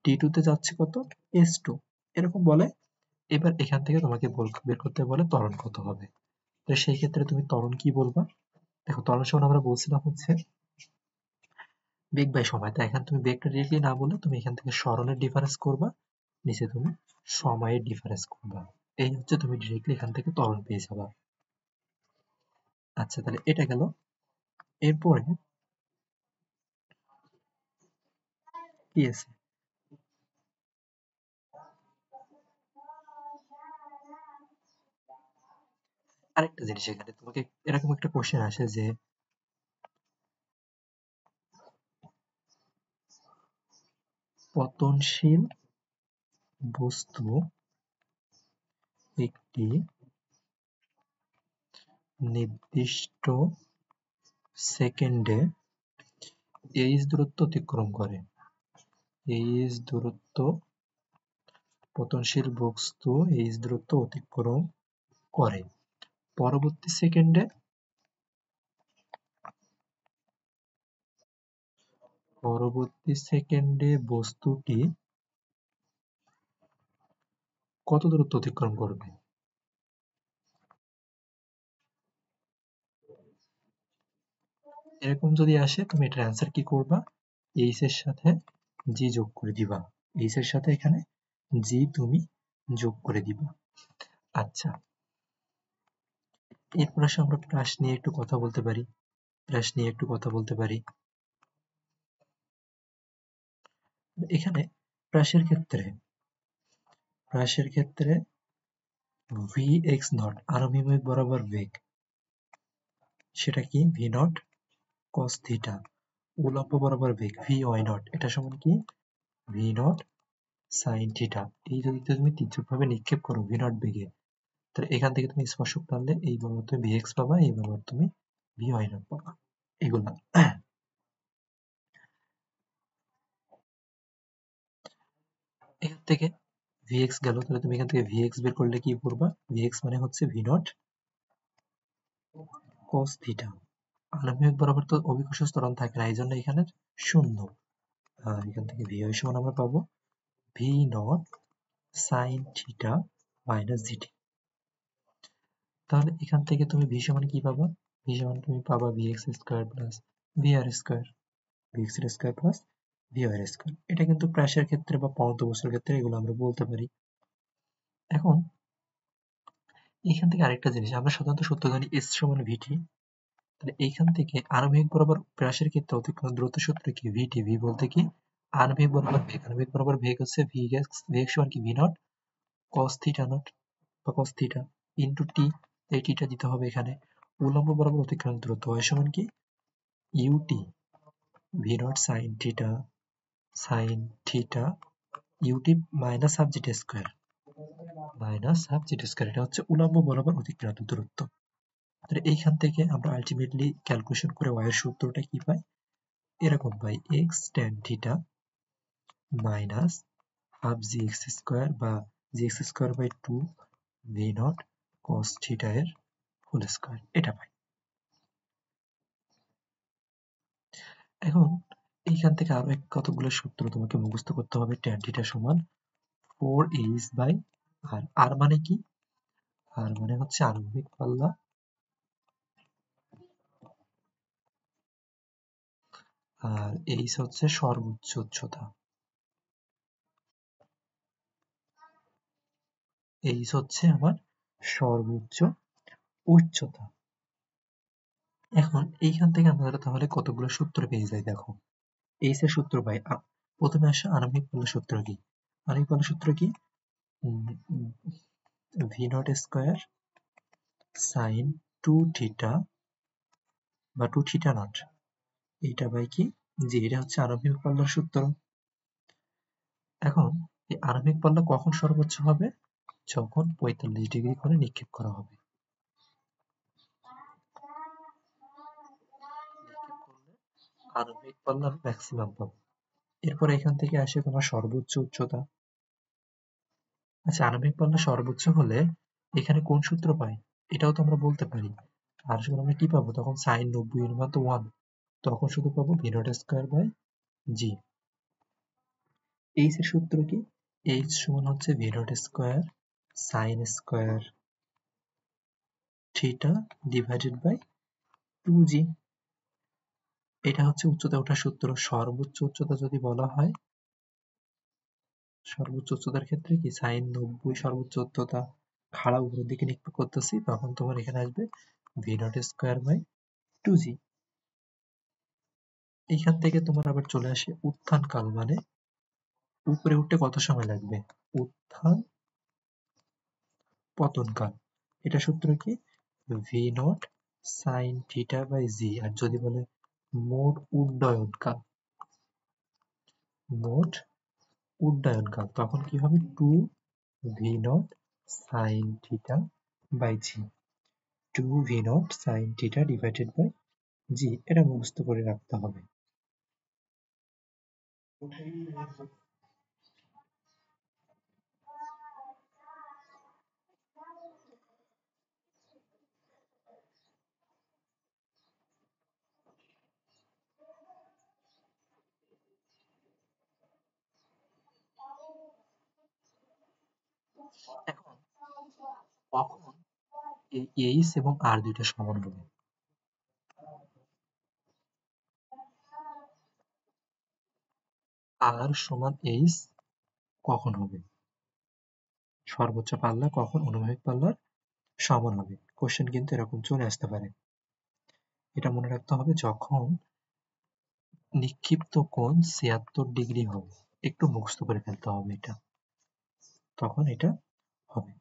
t2 তে যাচ্ছে কত s2, এরকম বলে। এবার এখান থেকে তোমাকে বের করতে বলে ত্বরণ কত হবে। তো সেই ক্ষেত্রে তুমি ত্বরণ কি বলবা? দেখো ত্বরণ সমান আমরা বলছিলাম হচ্ছে বেগ বাই সময়। তাই এখানে তুমি বেগটা ডিরেক্টলি না বলে তুমি এখান থেকে সরণের ডিফারেন্স করবা, নিচে তুমি সময়ের ডিফারেন্স করবা। এই হচ্ছে তুমি ডিরেক্টলি এখান থেকে ত্বরণ পেয়ে যাবা। আচ্ছা, তাহলে এটা গেল। এরপরে কি আছে? আরেকটা জিনিস, এখানে তোমাকে এরকম একটা কোশ্চেন আসে যে পতনশীল বস্তু একটি নির্দিষ্ট সেকেন্ডে এইচ দূরত্ব অতিক্রম করে। এইচ দূরত্ব, পতনশীল বস্তু এইচ দূরত্ব অতিক্রম করে। পরবর্তী সেকেন্ডে বস্তুটি কত দূরত্ব অতিক্রম করবে? এরকম যদি আসে তুমি এটার অ্যান্সার কি করবা? এইচ এর সাথে জি যোগ করে দিবা। এইচ এর সাথে এখানে জি তুমি যোগ করে দিবা। আচ্ছা, এরপর আসে আমরা প্রাস নিয়ে একটু কথা বলতে পারি। এখানে প্রাসের ক্ষেত্রে ভি এক্স নট আনুভূমিক বরাবর বেগ, সেটা কি ভি নট কস থিটা। উলম্ব বরাবর বেগ ভি ওয়াই নট, এটা সমান কি ভি নট সাইন থিটা। এই যদি তুমি তির্যকভাবে নিক্ষেপ করো ভি নট বেগে, তাহলে এখান থেকে তুমি স্পর্শক টানলে এই বরাবর তুমি ভি এক্স পাবা, এই বরাবর তুমি ভি ওয়াই নট পাবা। এগুলা এখান থেকে ভি এক্স গেল, তাহলে তুমি এখান থেকে ভি এক্স বের করলে কি করবা? ভি এক্স মানে হচ্ছে ভি নট কস থিটা। আনুভূমিক বরাবর তো অভিকর্ষ ত্বরণ থাকে না, এই জন্য এখানে শূন্য। আর এখান থেকে ভি ওয়াই সমান আমরা পাবো V not sine theta minus GT. তাহলে এখান থেকে তুমি ভি সমান কি পাবা? ভি সমান তুমি পাবা V X square plus V R square, V X এর square plus V R square. এটা কিন্তু প্রাসের ক্ষেত্রে বা পরমাণু বস্তুর ক্ষেত্রে এগুলো আমরা বলতে পারি। এখন এখান থেকে আরেকটা জিনিস, আমরা সাধারণত সূত্র জানি এস সমান ভিটি। তাহলে এইখান থেকে আণবিক বরাবর প্রাসের ক্ষেত্রে অতিক্রম দূরত্ব সূত্র কি ভিটি। ভি বলতে কি আণবিক বরাবর বেগ, আণবিক বরাবর বেগ হচ্ছে ভি এক্স, ভি এক্স সমান কি V not cos theta not বা কস থিটা ইন্টু টি, এই টিটা দিতে হবে এখানে। উলম্ব বরাবর অতিক্রান্ত দূরত্ব y সমান কি U T V not sine theta U T minus half G T square, এটা হচ্ছে উলম্ব বরাবর অতিক্রান্ত দূরত্ব। তাহলে এইখান থেকে আমরা আলটিমেটলি ক্যালকুলেশন করে y এর সূত্রটা কি পাই? এরকম পাই X tan theta minus half gx square বা gx square by 2 V naught cos theta এর হোল স্কোয়ার, এটা পাই। এখন এইখান থেকে আরো কতগুলো সূত্র তোমাকে মুখস্থ করতে হবে। tan থিটা সমান 4h বাই r। r মানে কি? r মানে হচ্ছে আণবিক পাল্লা, আর h হচ্ছে সর্বোচ্চ উচ্চতা। h হচ্ছে আমার সর্বোচ্চ উচ্চতা। এখন এইখান থেকে আমরা তাহলে কতগুলো সূত্র পেয়ে যাই দেখো। h এর সূত্র পাই। প্রথমে আসে আণবিক পাল্লা সূত্র কি? আণবিক পাল্লা সূত্র কি? V not square sign 2 theta বা 2 থিটা নট, এইটা বাই কি জি, এটা হচ্ছে আণবিক পাল্লার সূত্র। এখন এই আণবিক পাল্লা কখন সর্বোচ্চ হবে? যখন 45 ডিগ্রি কোণে নিক্ষেপ করা হবে। নিক্ষেপ করলে আণবিক পাল্লার ম্যাক্সিমাম পাবো। এরপর এখান থেকে আসে তোমার সর্বোচ্চ উচ্চতা। আচ্ছা, আণবিক পাল্লা সর্বোচ্চ হলে এখানে কোন সূত্র পাই? এটাও তো আমরা বলতে পারি। আর যখন আমরা কি পাবো? তখন সাইন 90 এর মান তো 1, তখন শুধু পাবো V not square by G. H এর সূত্র কি? এইচ সমান হচ্ছে V not square sine square theta divided by 2g। এটা হচ্ছে উচ্চতা ওঠার সূত্র। সর্বোচ্চ উচ্চতা যদি বলা হয়, সর্বোচ্চ উচ্চতার ক্ষেত্রে কি সাইন 90 সর্বোচ্চ উচ্চতা, খাড়া উপরের দিকে নিক্ষেপ করতেছি, তখন তোমার এখানে আসবে V not square by 2g। এইখান থেকে তোমার আবার চলে আসে উত্থান কাল, মানে উপরে উঠতে কত সময় লাগবে, উত্থান পতন কাল। এটা সূত্র কি? V not sine theta by G. আর যদি বলে মোট উড্ডয়ন কাল, মোট উড্ডয়ন কাল, তখন কি হবে? 2 V not sine theta by G. 2 V not sine theta divided by G. এটা মুখস্থ করে রাখতে হবে। এখন কখন এই এইচ এবং আর দুইটা সমান হবে? আর সমান এইচ কখন হবে? সর্বোচ্চ পাল্লা কখন অনুভূমিক পাল্লার সমান হবে? কোশ্চেন কিন্তু এরকম চলে আসতে পারে। এটা মনে রাখতে হবে, যখন নিক্ষিপ্ত কোণ 76 ডিগ্রি হবে, একটু মুখস্থ করে ফেলতে হবে এটা, তখন এটা হবে।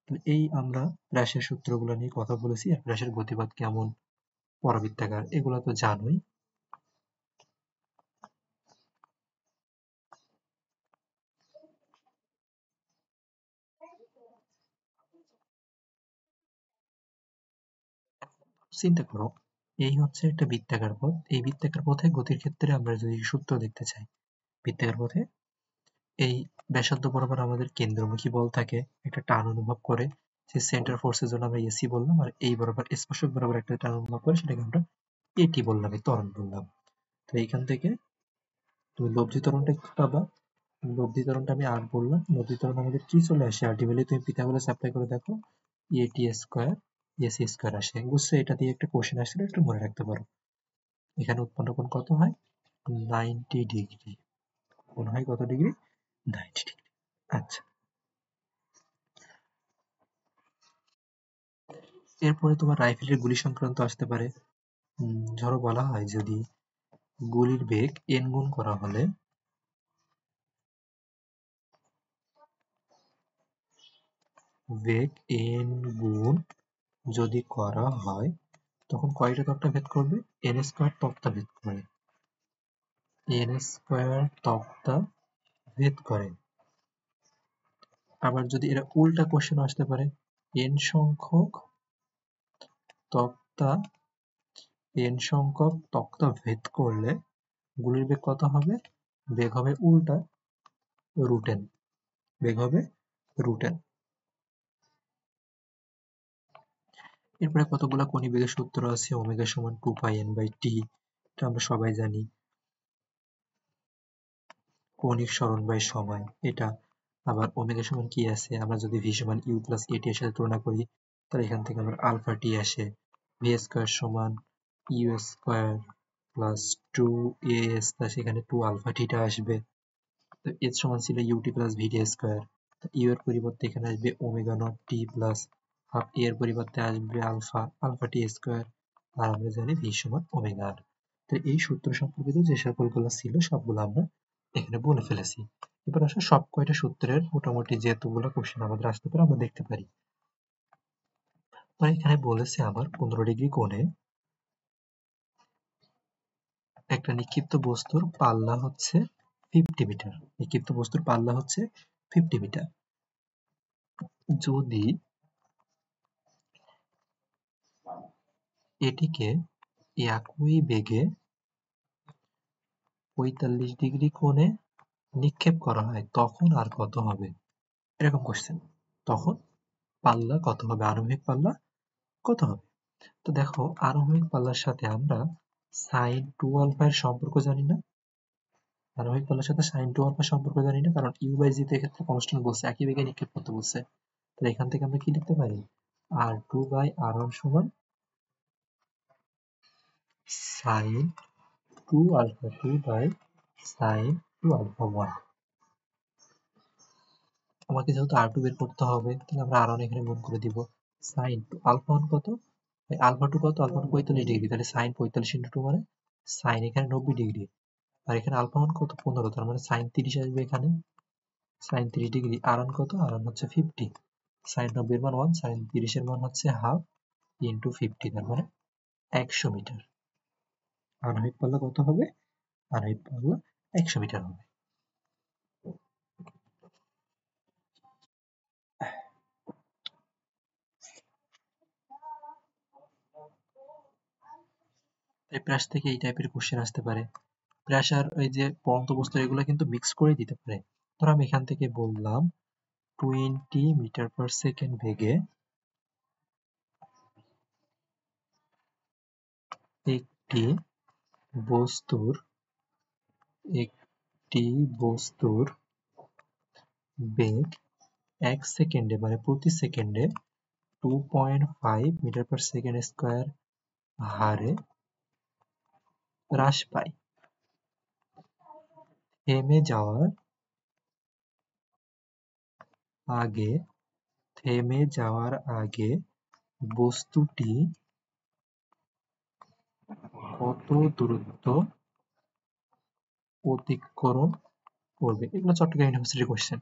তো এই আমরা রাশিয়ার সূত্রগুলো নিয়ে কথা বলেছি। আর রাশিয়ার গতিপথ কেমন, পরাবৃত্তাকার, এগুলো তো জানোই। চিন্তা করো, এই হচ্ছে একটা বৃত্তাকার পথ। এই বৃত্তাকার পথে গতির ক্ষেত্রে আমরা যদি সূত্র দেখতে চাই, বৃত্তাকার পথে এই ব্যাসার্ধ বরাবর আমাদের কেন্দ্রমুখী বল থাকে, একটা টান অনুভব করে, সেই সেন্টার ফোর্সের জন্য আমরা এসি বললাম। আর এই বরাবর স্পর্শক বরাবর একটা টান অনুভব করে, সেটাকে আমরা এটি বললাম, এই ত্বরণ বললাম। তো এইখান থেকে তুমি লব্ধি ত্বরণটা কি পাবা? লব্ধি ত্বরণটা আমি আর বললাম। লব্ধি ত্বরণ আমাদের কি চলে আসে? আলটিমেটলি তুমি পিথাগোরাস অ্যাপ্লাই করে দেখো, এটি স্কয়ার এসি স্কয়ার আসে। বুঝছো? এটা দিয়ে একটা কোশ্চেন আসছিল, একটু মনে রাখতে পারো। এখানে উৎপন্ন কোণ কত হয়? 90 ডিগ্রি। কোণ হয় কত ডিগ্রি? 90 ডিগ্রি। আচ্ছা, এরপরে তোমার রাইফেলের গুলি সংক্রান্ত আসতে পারে। ধরো বলা হয় যদি গুলির বেগ n গুণ করা হলে বেগ n গুণ যদি করা হয়, তখন কয়টা তক্তা ভেদ করবে? n স্কয়ার তক্তা ভেদ করে। n স্কয়ার তক্তা ভেদ করে। আবার যদি এরা উল্টা কোশ্চেন আসতে পারে, n সংখ্যক তক্তা ভেদ করলে গুলির বেগ কত হবে? বেগ হবে উল্টা √n, বেগ হবে √n। এরপরে কতগুলো কণিক বেগের সূত্র আছে, ওমেগা সমান 2πn/t, এটা আমরা সবাই জানি। কৌণিক সরণ বাই সময়, এটা আবার ওমেগা সমান কি আছে, আমরা যদি ভি সমান ইউ প্লাস এটি এর সাথে তুলনা করি তাহলে এখান থেকে আমার আলফা টি আসে। ভি স্কোয়ার সমান ইউ স্কোয়ার প্লাস 2as, তা সেখানে 2 আলফা টিটা আসবে। তো এর সমান ছিল U T plus V T square, U এর পরিবর্তে এখানে আসবে omega naught T plus half A এর পরিবর্তে আসবে আলফা টি স্কোয়ার, আর আমরা জানি ভি সমান ওমেগা আর। তো এই সূত্র সম্পর্কিত যে সকলগুলো ছিল সবগুলো আমরা এখানে বলে ফেলেছি। এবার আসলে সব কয়টা সূত্রের মোটামুটি যেতগুলো কোশ্চেন আমাদের আসতে পারে আমরা দেখতে পারি। এখানে বলেছে আবার 15 ডিগ্রি কোণে একটা নিক্ষিপ্ত বস্তুর পাল্লা হচ্ছে 50 মিটার। নিক্ষিপ্ত বস্তুর পাল্লা হচ্ছে 50 মিটার। যদি এটিকে একই বেগে 45 ডিগ্রি কোণে নিক্ষেপ করা হয় তখন আর কত হবে, এরকম কোশ্চেন। তখন পাল্লা কত হবে, আরোহীক পাল্লা কত হবে। তো দেখো আরোহীক পাল্লার সাথে আমরা sin 2 আলফা এর সম্পর্ক জানি না, আরোহীক পাল্লার সাথে sin 2 আলফা সম্পর্ক জানি না, কারণ u/g তে এক্ষেত্রে কনস্ট্যান্ট বলছে, একই বেগে নিক্ষেপ করতে বলছে। তাহলে এখান থেকে আমরা কি লিখতে পারি, r2/r1 সমান sin 2 alpha 2 by sin 2 alpha 1। আমাকে যেহেতু r2 বের করতে হবে তাহলে আমরা r1 এখানে গুণ করে দিব। sin 2 আলফা 1 কত, আলফা 2 কত, আলফা 2 45 ডিগ্রি, তাহলে sin 45 ইনটু 2 মানে sin এখানে 90 ডিগ্রি, আর এখানে আলফা 1 কত 15, তার মানে sin 30 আসবে এখানে, sin 30 ডিগ্রি। r1 কত, r1 হচ্ছে 50, sin 90 এর মান 1, sin 30 এর মান হচ্ছে হাফ ইনটু 50, তার মানে 100 মিটার। আরোহীক পাল্লা কত হবে, আরোহীক পাল্লা 100 মিটার হবে। এই প্রাস থেকে এই টাইপের কোশ্চেন আসতে পারে। প্রেসার ওই যে পরন্ত বস্তু এগুলো কিন্তু মিক্স করে দিতে পারে। ধর আমি এখান থেকে বললাম 20 মিটার পার সেকেন্ড বেগে একটি বস্তুর বেগ 1 সেকেন্ডে মানে প্রতি সেকেন্ডে 2.5 মিটার পার সেকেন্ড স্কয়ার হারে হ্রাস পায়। থেমে যাওয়ার আগে বস্তুটি কত দূরত্ব অতিক্রম করবে। এগুলো চট্টগ্রাম ইউনিভার্সিটির কোশ্চেন।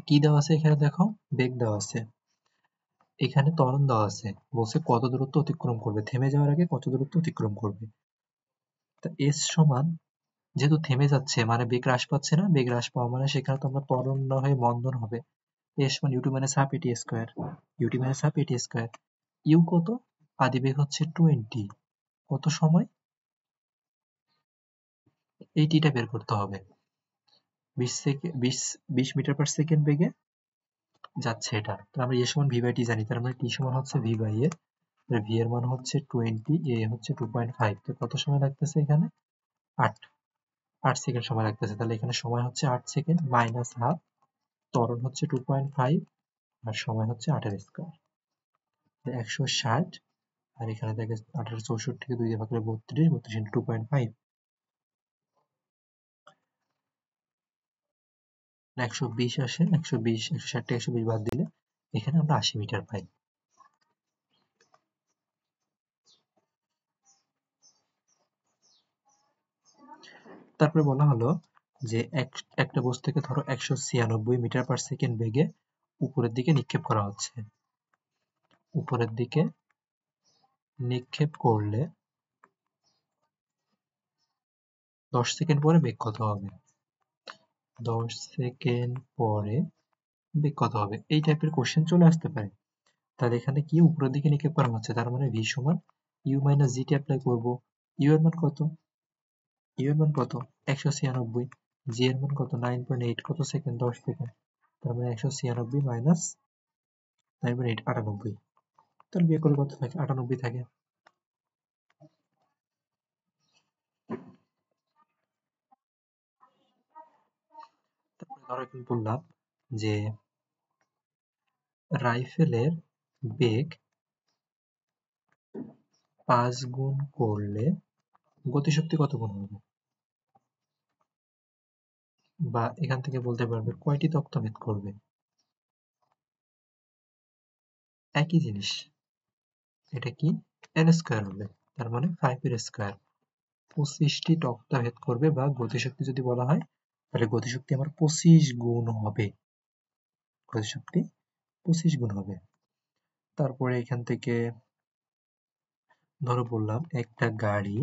কি দেওয়া আছে এখানে দেখো, বেগ দেওয়া আছে, এখানে ত্বরণ দেওয়া আছে, বলছে কত দূরত্ব অতিক্রম করবে, থেমে যাওয়ার আগে কত দূরত্ব অতিক্রম করবে। তা এস সমান, যেহেতু থেমে যাচ্ছে মানে বেগ হ্রাস পাচ্ছে না, বেগ হ্রাস পাওয়া মানে সেখানে তো আমরা ত্বরণ না হয়ে মন্দন হবে। এস সমান ইউ2 minus half A T square, UT minus half A T square. U কত, আদি বেগ হচ্ছে 20, কত সময়, এই টিটা বের করতে হবে। 20 মিটার পার সেকেন্ড বেগে যাচ্ছে এটা। তো আমরা এ সমান ভি বাই টি জানি, তার মানে টি সমান হচ্ছে ভি বাই এ, ভি এর মান হচ্ছে 20, এ হচ্ছে 2.5, তো কত সময় লাগতেছে এখানে, 8 সেকেন্ড সময় লাগতেছে। তাহলে এখানে সময় হচ্ছে 8 সেকেন্ড মাইনাস হাফ, ত্বরণ হচ্ছে 2.5 আর সময় হচ্ছে 8 এর স্কয়ার, 160। আর এখানে দেখে 1864 কে 2 দিয়ে ভাগ করলে 32, 32 ইন্টু 2.5 120 আসে, 120 160 থেকে 120 বাদ দিলে এখানে আমরা 80 মিটার পাই। তারপরে বলা হলো যে একটা বস্তুকে ধরো 196 মিটার পার সেকেন্ড বেগে উপরের দিকে নিক্ষেপ করা হচ্ছে। উপরের দিকে নিক্ষেপ করলে 10 সেকেন্ড পরে বেগ কত হবে, 10 সেকেন্ড পরে বেগ কত হবে, এই টাইপের কোশ্চেন চলে আসতে পারে। তাহলে এখানে কি উপরের দিকে নিক্ষেপ করা হচ্ছে, তার মানে ভি সমান ইউ মাইনাস জিটি অ্যাপ্লাই করবো। ইউ এর মান কত, ইউ এর মান কত 196, জি এর মান কত 9.8 কত সেকেন্ড 10 সেকেন্ড তার মানে 196 মাইনাস 9.8 98 তাহলে বিয়োগ করলে কত থাকে 98 থাকে তারপরে ধরো এখন বললাম যে রাইফেলের বেগ 5 গুণ করলে গতিশক্তি কত গুণ হবে বা এখান থেকে বলতে পারবে কয়টি তক্তা ভেদ করবে একই জিনিস এটা কি n স্কয়ার হবে তার মানে 5 এর স্কয়ার 25টি তক্তা ভেদ করবে বা গতিশক্তি যদি বলা হয় তাহলে গতিশক্তি আমার 25 গুণ হবে গতিশক্তি 25 গুণ হবে তারপরে এখান থেকে ধরো বললাম একটা গাড়ি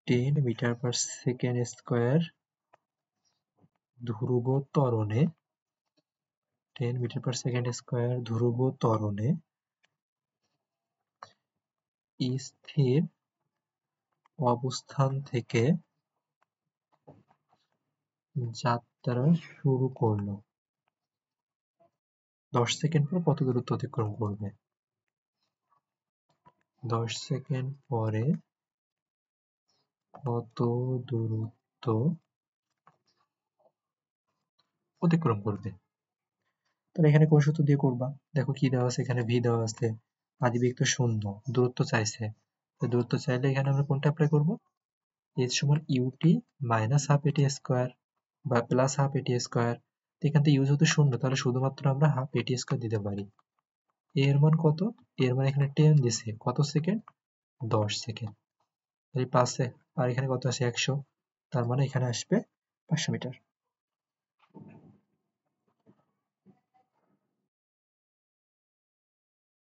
10 মিটার পার সেকেন্ড স্কয়ার ধ্রুব ত্বরণে 10 মিটার পার সেকেন্ড স্কয়ার ধ্রুব ত্বরণে স্থির অবস্থান থেকে যাত্রা শুরু করলো 10 সেকেন্ড পর কত দূরত্ব অতিক্রম করবে 10 সেকেন্ড পরে কত দূরত্ব অতিক্রম করবে তাহলে এখানে কোন সূত্র দিয়ে করবা দেখো কি দেওয়া আছে এখানে ভি দেওয়া আছে আদিবেগ তো শূন্য দূরত্ব চাইছে তো দূরত্ব চাইলে এখানে আমরা কোনটা অ্যাপ্লাই করব h সমান UT minus half A T square বা প্লাস হাফ এটি স্কয়ার এখান থেকে ইউ যেহেতু শূন্য তাহলে শুধুমাত্র আমরা হাফ এটি স্কয়ার দিতে পারি এর মান কত এর মান এখানে 10 দিছে কত সেকেন্ড 10 সেকেন্ড এই পাশে আর এখানে কত আছে 100 তার মানে এখানে আসবে 500 মিটার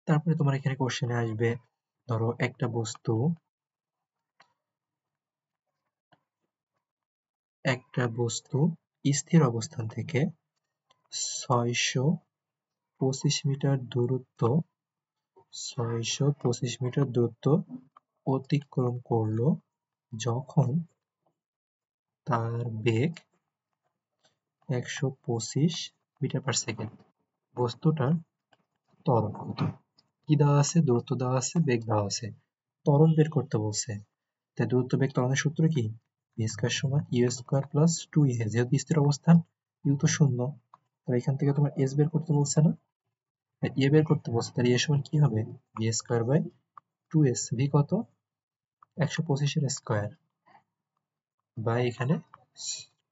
তারপরে তোমার এখানে কোশ্চেনে আসবে ধরো একটা বস্তু স্থির অবস্থান থেকে 625 মিটার দূরত্ব 625 মিটার দূরত্ব অতিক্রম করলো যখন তার বেগ 125 মিটার পার সেকেন্ড বস্তুটার ত্বরণ কত কি দেওয়া আছে দূরত্ব দেওয়া আছে বেগ দেওয়া আছে ত্বরণ বের করতে বলছে তাই দূরত্ব বেগ ত্বরণের সূত্র কি ভি স্কয়ার সমান ইউ স্কয়ার প্লাস 2 এ যেহেতু স্থির অবস্থান ইউ তো শূন্য তাহলে এখান থেকে তোমার এস বের করতে বলছে না এ বের করতে বলছে তাহলে এ সমান কি হবে V square by 2s V কত 125 এর স্কয়ার বাই এখানে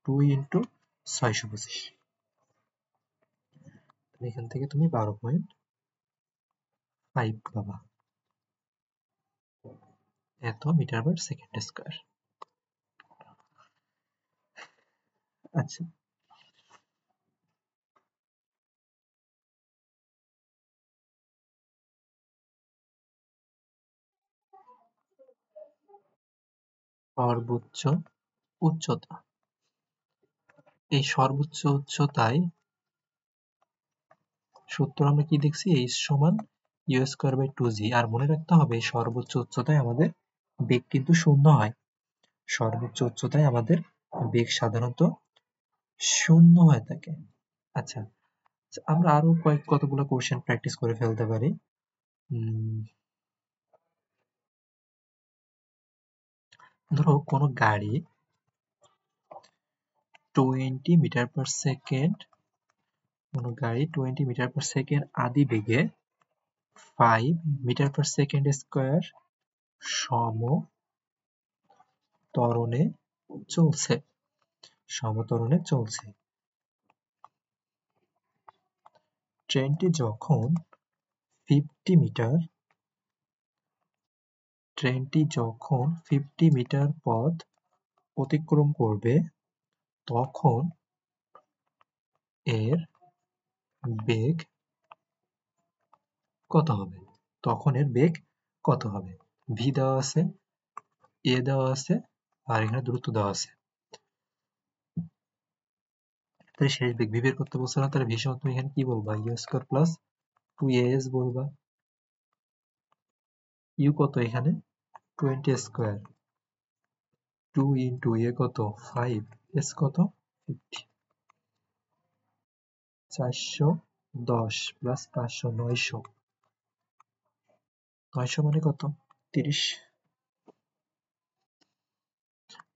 2 ইনটু 625 এখান থেকে তুমি 12.5 পাবা এত মিটার পার সেকেন্ড স্কয়ার আচ্ছা সর্বোচ্চ উচ্চতা এই সর্বোচ্চ উচ্চতায় সূত্র আমরা কি দেখছি h সমান ইউ স্কয়ার বাই 2g আর মনে রাখতে হবে সর্বোচ্চ উচ্চতায় আমাদের বেগ কিন্তু শূন্য হয় সর্বোচ্চ উচ্চতায় আমাদের বেগ সাধারণত শূন্য হয়ে থাকে আচ্ছা আমরা আরো কতগুলো কোশ্চেন প্র্যাকটিস করে ফেলতে পারি ধরো কোনো গাড়ি 20 মিটার পার সেকেন্ড কোনো গাড়ি 20 মিটার পার সেকেন্ড আদি বেগে 5 মিটার পার সেকেন্ড স্কয়ার সম ত্বরণে চলছে সমত্বরণে চলছে ট্রেনটি যখন 50 মিটার পথ অতিক্রম করবে তখন এর বেগ কত হবে তখন এর বেগ কত হবে ভি দেওয়া আছে এ দেওয়া আছে আর এখানে দূরত্ব দেওয়া আছে তাহলে শেষ বেগ ভি বের করতে বলছে না তাহলে ভি সমান তুমি এখানে কি বলবা ইউ স্কয়ার প্লাস 2as বলবা ইউ কত এখানে 20 স্কয়ার 2 ইন্টু এ কত 5, এস কত 50, 410 প্লাস 500 900, 900 মানে কত 30।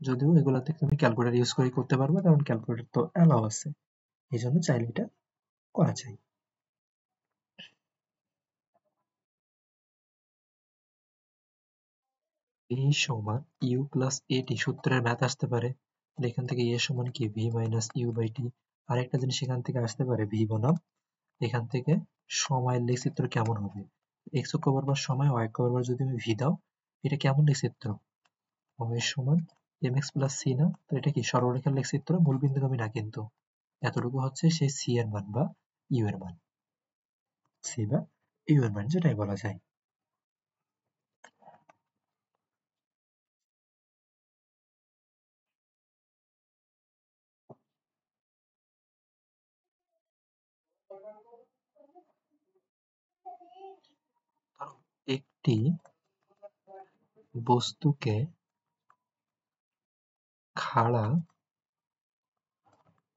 যদিও এগুলাতে তুমি ক্যালকুলেটর ইউজ করে করতে পারবে, কারণ ক্যালকুলেটর তো অ্যালাউ আছে, এই জন্য চাইলে এটা করা যায়। এ সমান ইউ প্লাস এটি সূত্রের ম্যাথ আসতে পারে, এখান থেকে এ সমান কি V minus you by T. আরেকটা জিনিস এখান থেকে আসতে পারে ভি বনাম, এখান থেকে সময়ের লেখচিত্র কেমন হবে, এক্স অক্ষ বরাবর সময়, ওয়াই অক্ষ বরাবর যদি তুমি ভি দাও, এটা কেমন লেখচিত্র, ওয়াই সমান এম এক্স প্লাস সি না, তো এটা কি সরলরেখার লেখচিত্র, মূলবিন্দুগামী না, কিন্তু এতটুকু হচ্ছে সেই সি এর মান বা ইউ এর মান, সি বা ইউ এর মান যেটাই বলা যায়। ধরো একটি বস্তুকে খাড়া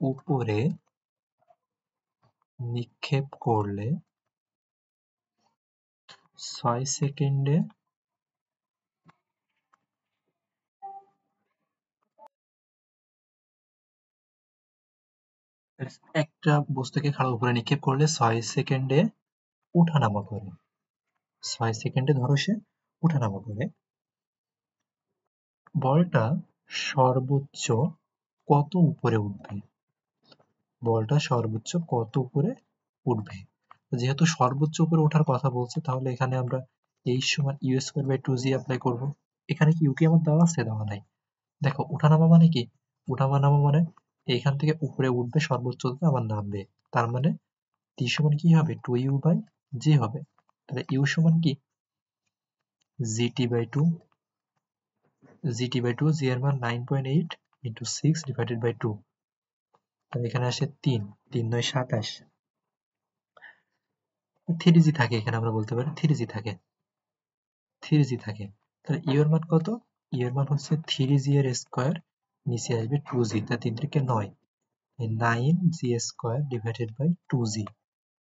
উপরে নিক্ষেপ করলে 6 সেকেন্ডে একটা বস্তুকে খাড়া উপরে নিক্ষেপ করলে 6 সেকেন্ডে উঠানামা করে, 6 সেকেন্ডে ধরো সে উঠানামা করে, বলটা সর্বোচ্চ কত উপরে উঠবে, বলটা সর্বোচ্চ কত উপরে উঠবে। যেহেতু সর্বোচ্চ উপরে ওঠার কথা বলছে, তাহলে এখানে আমরা এইচ সমান ইউ স্কয়ার বাই 2জি অ্যাপ্লাই করব। এখানে কি ইউ কি আমার দেওয়া আছে, দেওয়া নাই। দেখো উঠানামা মানে কি, উঠানামা মানে এইখান থেকে উপরে উঠবে, সর্বোচ্চতে আবার নামবে, তার মানে টি সমান কি হবে 2u বাই জি হবে। তাহলে ইউ সমান কি জিটি বাই 2, জিটি বাই 2, জি এর মান 9.8 ইন্টু 6 ডিভাইডেড বাই 2, তাহলে এখানে আসে 3, 3 9 27, 3জি থাকে এখানে, আমরা বলতে পারি 3জি থাকে, 3জি থাকে। তাহলে ইউ এর মান কত, ইউ এর মান হচ্ছে 3জি এর স্কয়ার, নিচে আসবে 2জি, তা 3 থেকে 9, 9জি স্কয়ার ডিভাইডেড বাই 2জি,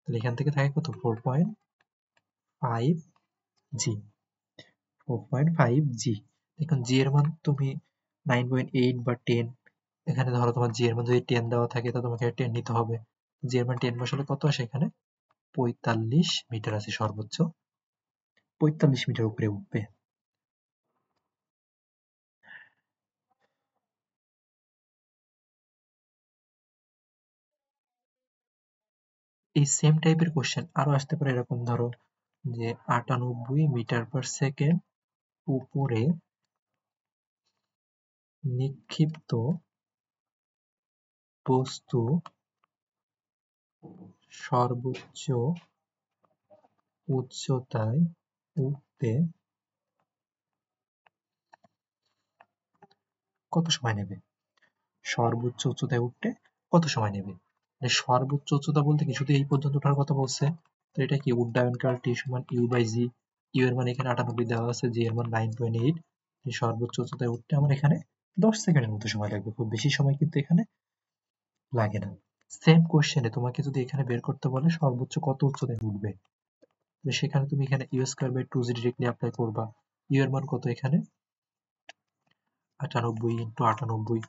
তাহলে এখান থেকে থাকে কত 4.5জি, 4.5জি। এখন জি এর মান তুমি 9.8 বা 10, এখানে ধরো তোমার জি এর মান যদি 10 দেওয়া থাকে, তো তোমাকে 10 নিতে হবে। জি এর মান 10 বসালে কত আসে, এখানে 45 মিটার আছে, সর্বোচ্চ 45 মিটার উপরে উঠবে। এই সেম টাইপের কোশ্চেন আরো আসতে পারে, এরকম ধরো যে 98 মিটার পার সেকেন্ড উপরে নিক্ষিপ্ত বস্তু সর্বোচ্চ উচ্চতায় উঠতে কত সময় নেবে, সর্বোচ্চ উচ্চতায় উঠতে কত সময় নেবে। সর্বোচ্চ উচ্চতা বলতে কি শুধু এই পর্যন্ত ওঠার কথা বলছে, তো এটা কি উড্ডয়নকাল টি সমান ইউ বাই জি, ইউ এর মান এখানে 98 দেওয়া আছে, জি এর মান 9.8, সর্বোচ্চ উচ্চতায় উঠতে আমার এখানে 10 সেকেন্ডের মতো সময় লাগবে, খুব বেশি সময় কিন্তু এখানে লাগে না। সেম কোশ্চেনে তোমাকে যদি এখানে বের করতে বলে সর্বোচ্চ কত উচ্চতায় উঠবে, সেখানে তুমি এখানে ইউ স্কয়ার বাই 2জি ডিরেক্টলি অ্যাপ্লাই করবা। ইউ এর মান কত এখানে 98 ইন্টু 98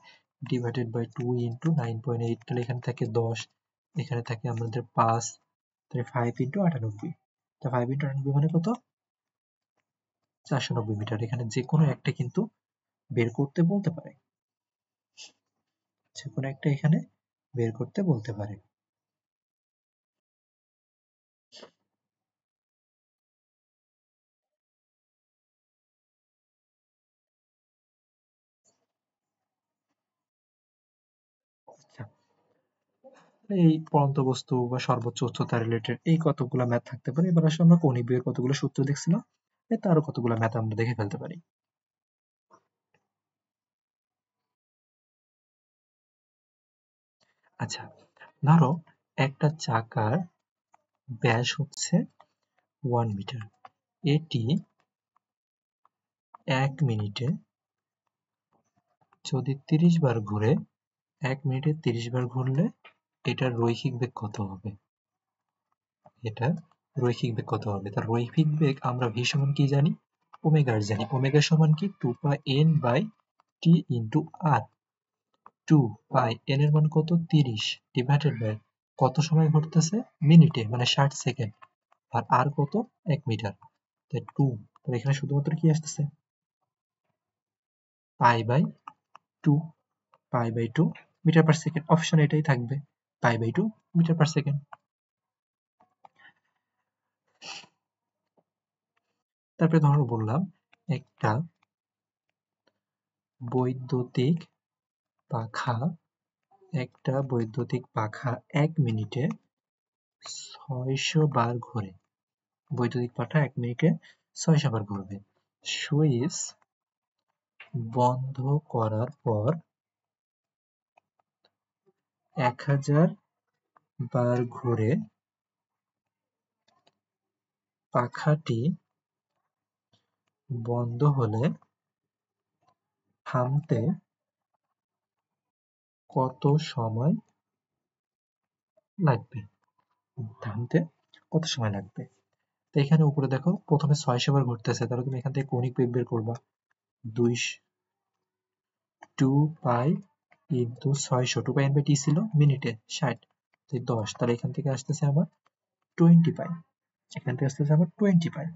ডিভাইডেড বাই 2 ইন্টু 9.8, তাহলে এখানে থাকে 10, এখানে থাকে আমাদের 5, তাহলে 5 ইন্টু 98, তা 5 ইন্টু 98 মানে কত 490 মিটার। এখানে যে কোনো একটা কিন্তু বের করতে বলতে পারে, যে কোনো একটা এখানে বের করতে বলতে পারে। আচ্ছা, এই পড়ন্ত বস্তু বা সর্বোচ্চ উচ্চতা রিলেটেড এই কতগুলো ম্যাথ থাকতে পারে। এবার আসলে আমরা কৌণিক বইয়ের কতগুলো সূত্র দেখছিলাম, তারও কতগুলো ম্যাথ আমরা দেখে ফেলতে পারি। আচ্ছা, ধরো একটা চাকার ব্যাস হচ্ছে 1 মিটার, এটি 1 মিনিটে যদি 30 বার ঘুরে 1 মিনিটে 30 বার ঘুরলে এটার রৈখিক বেগ কত হবে? এটা রৈখিক বেগ কত হবে? তার রৈখিক বেগ আমরা v সমান কি জানি? ওমেগা জানি। ওমেগা সমান কি? 2 পাই n by t into r। 2 pi n এর মান কত? 30 ডিভাইডেড বাই কত সময় ঘুরতেছে? মিনিটে, মানে 60 সেকেন্ড। আর r কত? 1 মিটার। তাই 2, তাহলে এখানে শুধুমাত্র কি আসতেছে? Pi by 2, pi by 2 metre per second. Option এটাই থাকবে, pi by 2 metre per second. তারপরে ধরো বললাম একটা বৈদ্যুতিক পাখা 1 মিনিটে 600 বার ঘোরে। বৈদ্যুতিক পাখা 1 মিনিটে 600 বার ঘুরবে। সুইচ বন্ধ করার পর 1000 বার ঘুরে পাখাটি বন্ধ হলে থামতে কত সময় লাগবে? থামতে কত সময় লাগবে? তো এখানে উপরে দেখো প্রথমে 600 বার ঘুরতেছে, তাহলে তুমি এখান থেকে কৌণিক বেগ বের করবা। 2 pi into 600, 2 pi n by t ছিল মিনিটে 60, তাই 10, তাহলে এখান থেকে আসতেছে আমার 20 পাই। এখান থেকে আসতেছে আমার 20 পাই।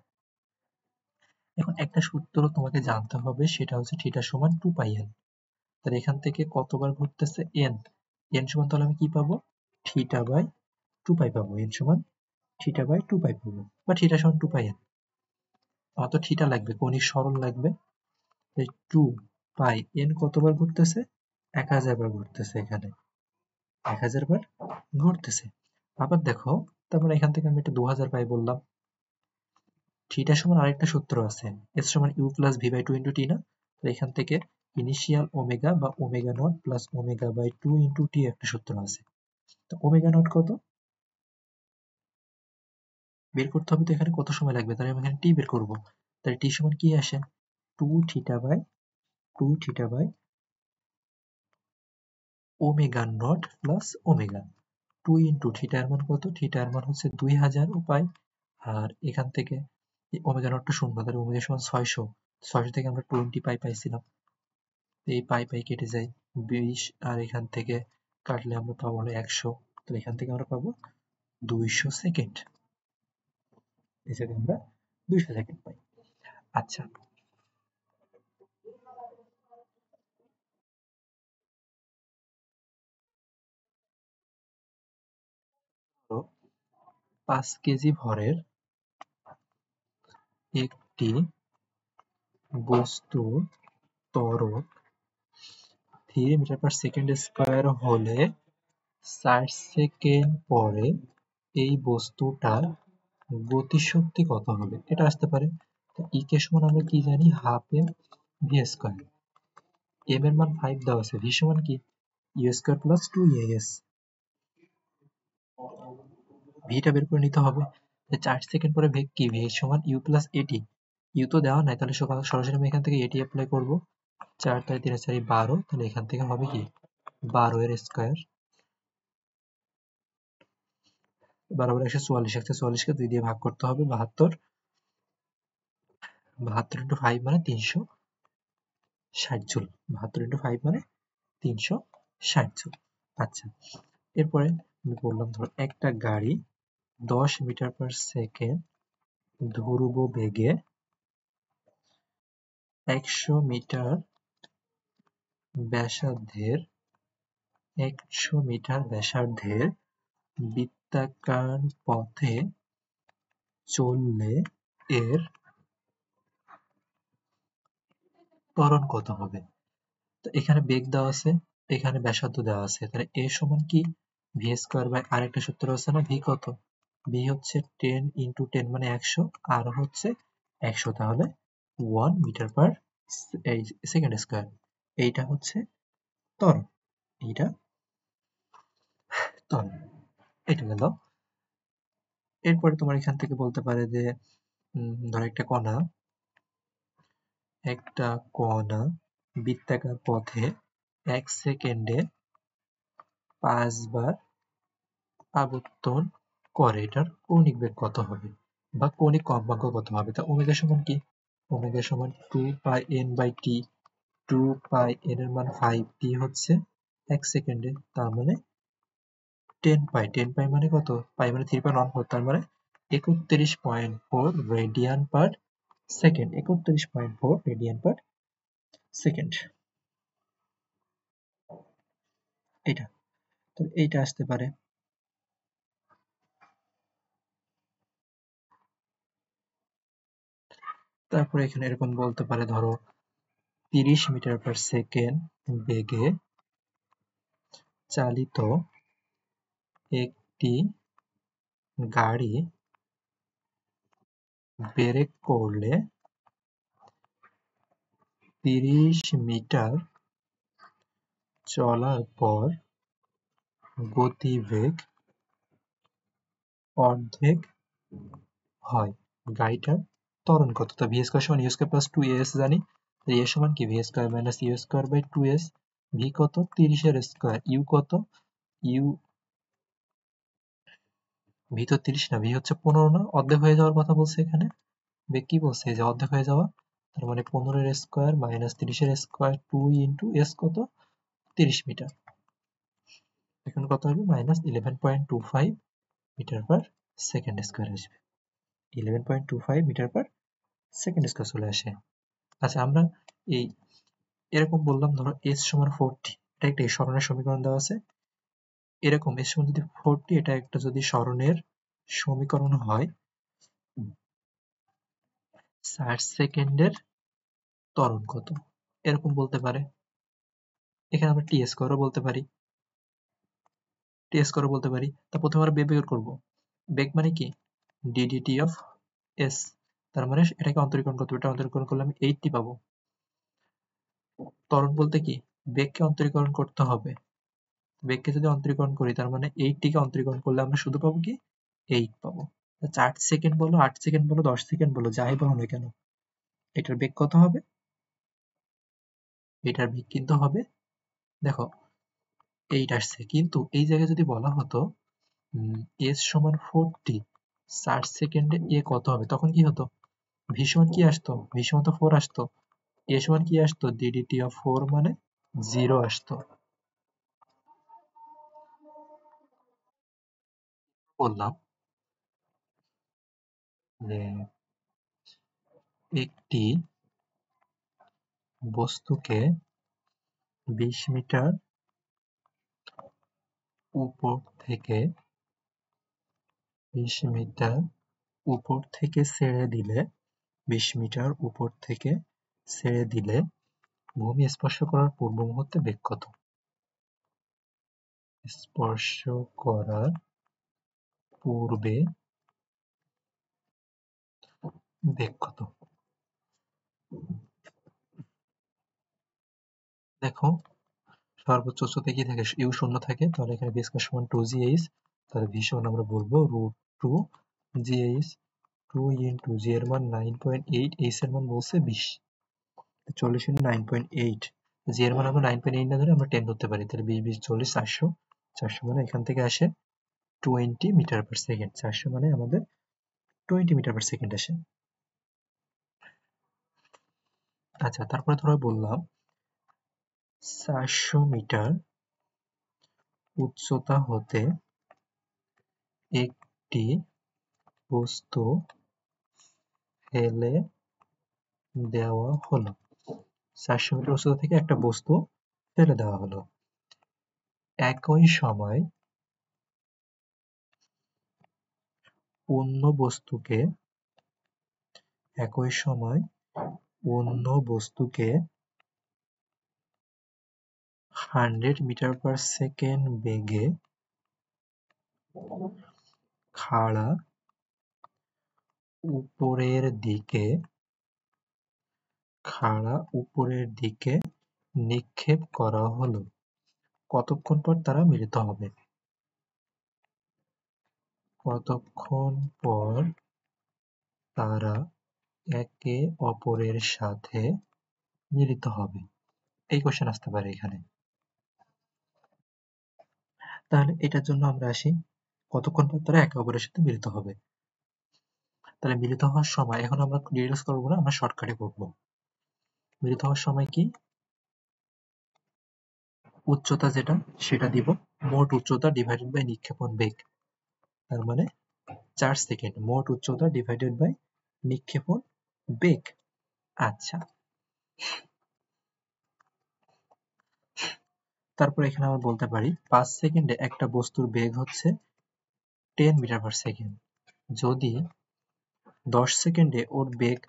এখন একটা সূত্র তোমাকে জানতে হবে, সেটা হচ্ছে থিটা সমান 2 পাই n। তাহলে এখান থেকে কতবার ঘুরতেছে? n। n সমান তাহলে আমি কি পাবো? থিটা বাই 2 পাই পাবো। n সমান থিটা বাই 2 পাই পাবো, বা থিটা সমান 2 পাই n। আমার তো থিটা লাগবে, কৌণিক সরণ লাগবে। তাই 2 পাই n কতবার ঘুরতেছে? 1000 বার ঘুরতেছে। এখানে 1000 বার ঘুরতেছে। আবার দেখো, তারপরে এখান থেকে আমি একটা 2000 পাই বললাম। থিটা সমান আরেকটা সূত্র আছে, এস সমান U plus V by 2 into T না? তো এখান থেকে ইনিশিয়াল ওমেগা বা omega not plus omega by 2 into T একটা সূত্র আছে। তো ওমেগা নট কত বের করতে হবে, তো এখানে কত সময় লাগবে? তাহলে আমি এখানে টি বের করবো। তাহলে টি সমান কি আসে? 2 theta by omega not plus omega 2 into থিটার মান কত? থিটার মান হচ্ছে 2000 পাই। আর এখান থেকে ওমেগা নটটা শূন্য, তাহলে ওমেগা সমান 600। 600 থেকে আমরা 20 পাই পাইছিলাম, এই পাই পাই কেটে যায় 20, আর এখান থেকে কাটলে আমরা পাবো হলো 100। তো এখান থেকে আমরা পাবো 200 সেকেন্ড। এই জায়গায় আমরা 200 সেকেন্ড পাই। আচ্ছা, তো 5 কেজি ভরের একটি বস্তু ত্বরণ 3 মিটার পার সেকেন্ড স্কয়ার হলে 4 সেকেন্ড পরে এই বস্তুটার গতিশক্তি কত হবে? এটা আসতে পারে। তো ই কে সমান আমরা কি জানি? Half M V square. M এর মান 5 দেওয়া আছে, ভি সমান কি? U square plus 2 S. ভিটা বের করে নিতে হবে। 4 সেকেন্ড পরে বেগ কি? ভি সমান ইউ প্লাস এটি। ইউ তো দেওয়া নাই, তাহলে সরাসরি আমি এখান থেকে এটি অ্যাপ্লাই করবো। 4 তাই 3 4 12, তাহলে এখান থেকে হবে কি? 12 এর স্কয়ার। 12 বাই 144, 144 কে 2 দিয়ে ভাগ করতে হবে, 72। 72 ইন্টু 5 মানে 360 জুল। 72 ইন্টু 5 মানে 360 জুল। আচ্ছা, এরপরে আমি বললাম ধরো একটা গাড়ি 10 মিটার পার সেকেন্ড ধ্রুব বেগে 100 মিটার ব্যাসার্ধের 100 মিটার ব্যাসার্ধের বৃত্তাকার পথে চললে এর ত্বরণ কত হবে? তো এখানে বেগ দেওয়া আছে, এখানে ব্যাসার্ধ দেওয়া আছে, তাহলে এ সমান কি? ভি স্কয়ার বাই আরেকটা সূত্র আছে না, ভি কত? ভি হচ্ছে 10 ইন্টু 10 মানে 100, আর হচ্ছে 100, তাহলে 1 মিটার পার সেকেন্ড স্কয়ার। এইটা হচ্ছে ত্বরণ, এইটা ত্বরণ। এটা গেল। এরপরে তোমার এখান থেকে বলতে পারে যে ধরো একটা কণা বৃত্তাকার পথে 1 সেকেন্ডে 5 বার আবর্তন করে, এটার কৌণিক বেগ কত হবে বা কৌণিক কম্পাঙ্ক কত হবে? তা ওমেগা সমান কি? ওমেগা সমান 2πn/t। 2πn এর মান 5, t হচ্ছে 1 সেকেন্ডে, তার মানে 10π। 10π মানে কত? পাই মানে 3.14, তার মানে 31.4 radian per second. 31.4 radian per second. এটা তো এইটা আসতে পারে। তারপরে এখানে এরকম বলতে পারে, ধরো 30 মিটার পার সেকেন্ড বেগে চালিত একটি গাড়ি ব্রেক করলে 30 মিটার চলার পর গতিবেগ অর্ধেক হয়, গাড়িটার ত্বরণ কত? তো ভি স্কয়ার সমান ইউ স্কয়ার প্লাস 2as জানি, এ সমান কি V square minus U square by 2s। V কত? 30 এর স্কয়ার। ইউ কত? ইউ ভি তো 30 না, ভি হচ্ছে 15 না, অর্ধেক হয়ে যাওয়ার কথা বলছে এখানে। বেগ কি বলছে? যে অর্ধেক হয়ে যাওয়া, তার মানে 15 এর স্কয়ার মাইনাস 30 এর স্কয়ার, 2 ইন্টু এস কত? 30 মিটার। এখন কত হবে? Minus 11.25 metre per second square আসবে। 11.25 মিটার পার সেকেন্ড স্কয়ার চলে আসে। আচ্ছা, আমরা এই এরকম বললাম, ধরো এস সমান 40, এটা একটা সরণের সমীকরণ দেওয়া আছে। এরকম এস সমান যদি 40, এটা একটা যদি সরণের সমীকরণ হয়, 60 সেকেন্ডের ত্বরণ কত? এরকম বলতে পারে। এখানে আমরা টি স্কয়ারও বলতে পারি, টি স্কয়ারও বলতে পারি। তা প্রথমে আমরা বেগ বের করবো। বেগ মানে কি? ডিডিটি অফ এস, তার মানে এটাকে অন্তরীকরণ করতে হবে। এটা অন্তরীকরণ করলে আমি 80 পাবো। ত্বরণ বলতে কি? বেগকে অন্তরীকরণ করতে হবে। বেগকে যদি অন্তরীকরণ করি, তার মানে 80 কে অন্তরীকরণ করলে আমরা শুধু পাবো কি? 8 পাবো। 4 সেকেন্ড বলো, 8 সেকেন্ড বলো, 10 সেকেন্ড বলো, যাই বলো না কেন, এটার বেগ কত হবে? এটার বেগ কিন্তু হবে, দেখো 8 আসছে, কিন্তু এই জায়গায় যদি বলা হতো এস সমান 40, 60 সেকেন্ডে এ কত হবে, তখন কি হতো? ভি সমান কি আসতো? ভি সমান তো 4 আসতো। এ সমান কি আসতো? ডিডিটি অফ 4 মানে 0 আসতো। বললাম যে একটি বস্তুকে 20 মিটার উপর থেকে 20 মিটার উপর থেকে ছেড়ে দিলে 20 মিটার উপর থেকে ছেড়ে দিলে ভূমি স্পর্শ করার পূর্ব মুহূর্তে বেগ কত? স্পর্শ করার পূর্বে বেগ কত? দেখো, সর্বোচ্চ উচ্চতায় কি থাকে? ইউ শূন্য থাকে, তাহলে এখানে ভি স্কয়ার সমান 2gh, তাহলে ভি সমান আমরা বলবো √2gh। 2 ইন্টু জি এর মান 9.8, এইচ এর মান বলছে 20, 40 ইন্টু 9.8, জি এর মান আমরা 9.8 না ধরে আমরা 10 ধরতে পারি, তাহলে 20 20 40, 400। 400 মানে এখান থেকে আসে 20 মিটার পার সেকেন্ড। 400 মানে আমাদের 20 মিটার পার সেকেন্ড আসে। আচ্ছা, তারপরে ধরো বললাম 400 মিটার উচ্চতা হতে একটি বস্তু ফেলে দেওয়া হলো। 400 মিটার উচ্চতা থেকে একটা বস্তু ফেলে দেওয়া হলো। একই সময় অন্য বস্তুকে একই সময় অন্য বস্তুকে 100 মিটার পার সেকেন্ড বেগে খাড়া উপরের দিকে নিক্ষেপ করা হলো। কতক্ষণ পর তারা মিলিত হবে? কতক্ষণ পর তারা একে অপরের সাথে মিলিত হবে? এই কোশ্চেন আসতে পারে এখানে। তাহলে এটার জন্য আমরা আসি, কতক্ষণ পর তারা একে অপরের সাথে মিলিত হবে। তাহলে মিলিত হওয়ার সময়, এখন আমরা ডিটেলস করবো না, আমরা শর্টকাটে করবো। মিলিত হওয়ার সময় কি, উচ্চতা যেটা সেটা দিব, মোট উচ্চতা ডিভাইডেড বাই নিক্ষেপণ বেগ, তার মানে 4 সেকেন্ড, মোট উচ্চতা ডিভাইডেড বাই নিক্ষেপণ বেগ। আচ্ছা, তারপর এখানে আমরা বলতে পারি 5 সেকেন্ডে একটা বস্তুর বেগ হচ্ছে 10 মিটার পার সেকেন্ড। যদি 10 সেকেন্ডে ওর বেগ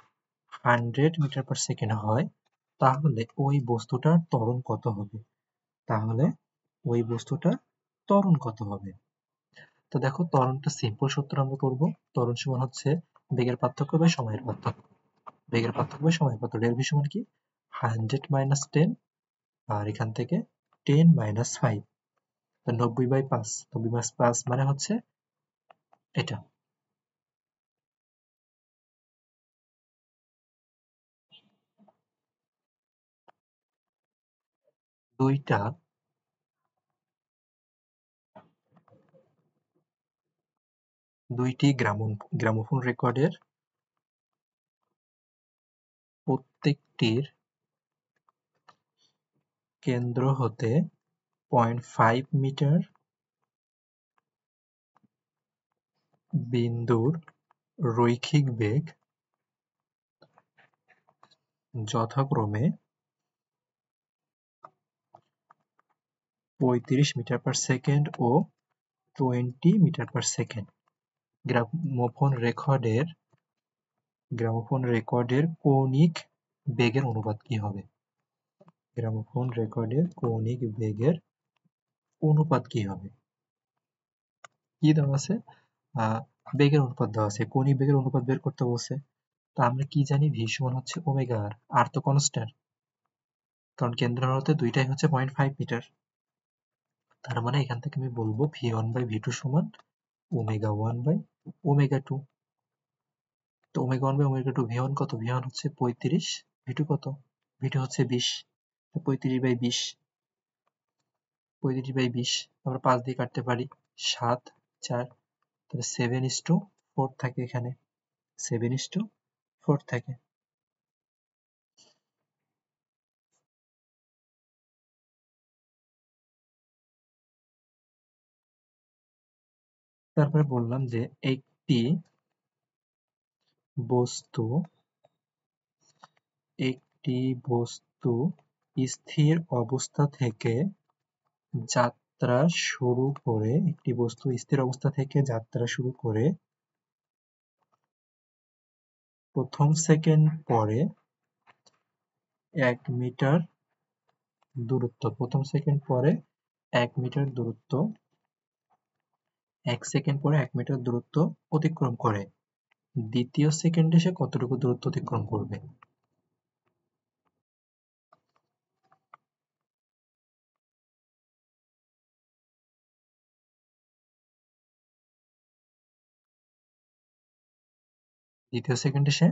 100 মিটার পার সেকেন্ড হয়, তাহলে ওই বস্তুটার ত্বরণ কত হবে? তাহলে ওই বস্তুটার ত্বরণ কত হবে? তো দেখো, ত্বরণটা সিম্পল সূত্র আমরা করব। ত্বরণ সমান হচ্ছে বেগের পার্থক্য বাই সময়ের পার্থক্য। বেগের পার্থক্য বাই সময়ের পার্থক্য, ডেল ভি সমান কি 100 মাইনাস 10, আর এখান থেকে 10 মাইনাস 5, 90/5। 90/5 মানে হচ্ছে এটা। দুইটি গ্রামোফোন রেকর্ডের প্রত্যেকটির কেন্দ্র হতে 0.5 মিটার বিন্দুর রৈখিক বেগ যথাক্রমে 35 মিটার পার সেকেন্ড ও 20 মিটার পার সেকেন্ড। গ্রামোফোন রেকর্ডের কৌণিক বেগের অনুপাত কি হবে? গ্রামোফোন রেকর্ডের কৌণিক বেগের অনুপাত কি হবে? কি দেওয়া আছে? বেগের অনুপাত দেওয়া আছে, কৌণিক বেগের অনুপাত বের করতে বলছে। তা আমরা কি জানি, ভি সমান হচ্ছে ওমেগা আর, আর তো কনস্ট্যান্ট, কারণ কেন্দ্র হতে দুইটাই হচ্ছে 0.5 মিটার। তার মানে এখান থেকে আমি বলবো v1/v2 সমান ওমেগা 1/ওমেগা 2। তো ওমেগা 1/ওমেগা 2, v1 কত? v1 হচ্ছে 35, v2 কত? v2 হচ্ছে 20। 35/20, 35/20 আমরা 5 দিয়ে কাটতে পারি, 7, 4, তাহলে 7:4 থাকে এখানে, 7:4 থাকে। তারপরে বললাম যে একটি বস্তু স্থির অবস্থা থেকে যাত্রা শুরু করে প্রথম সেকেন্ড পরে 1 মিটার দূরত্ব, 1 সেকেন্ড পরে 1 মিটার দূরত্ব অতিক্রম করে, দ্বিতীয় সেকেন্ডে সে কতটুকু দূরত্ব অতিক্রম করবে? দ্বিতীয় সেকেন্ডে সে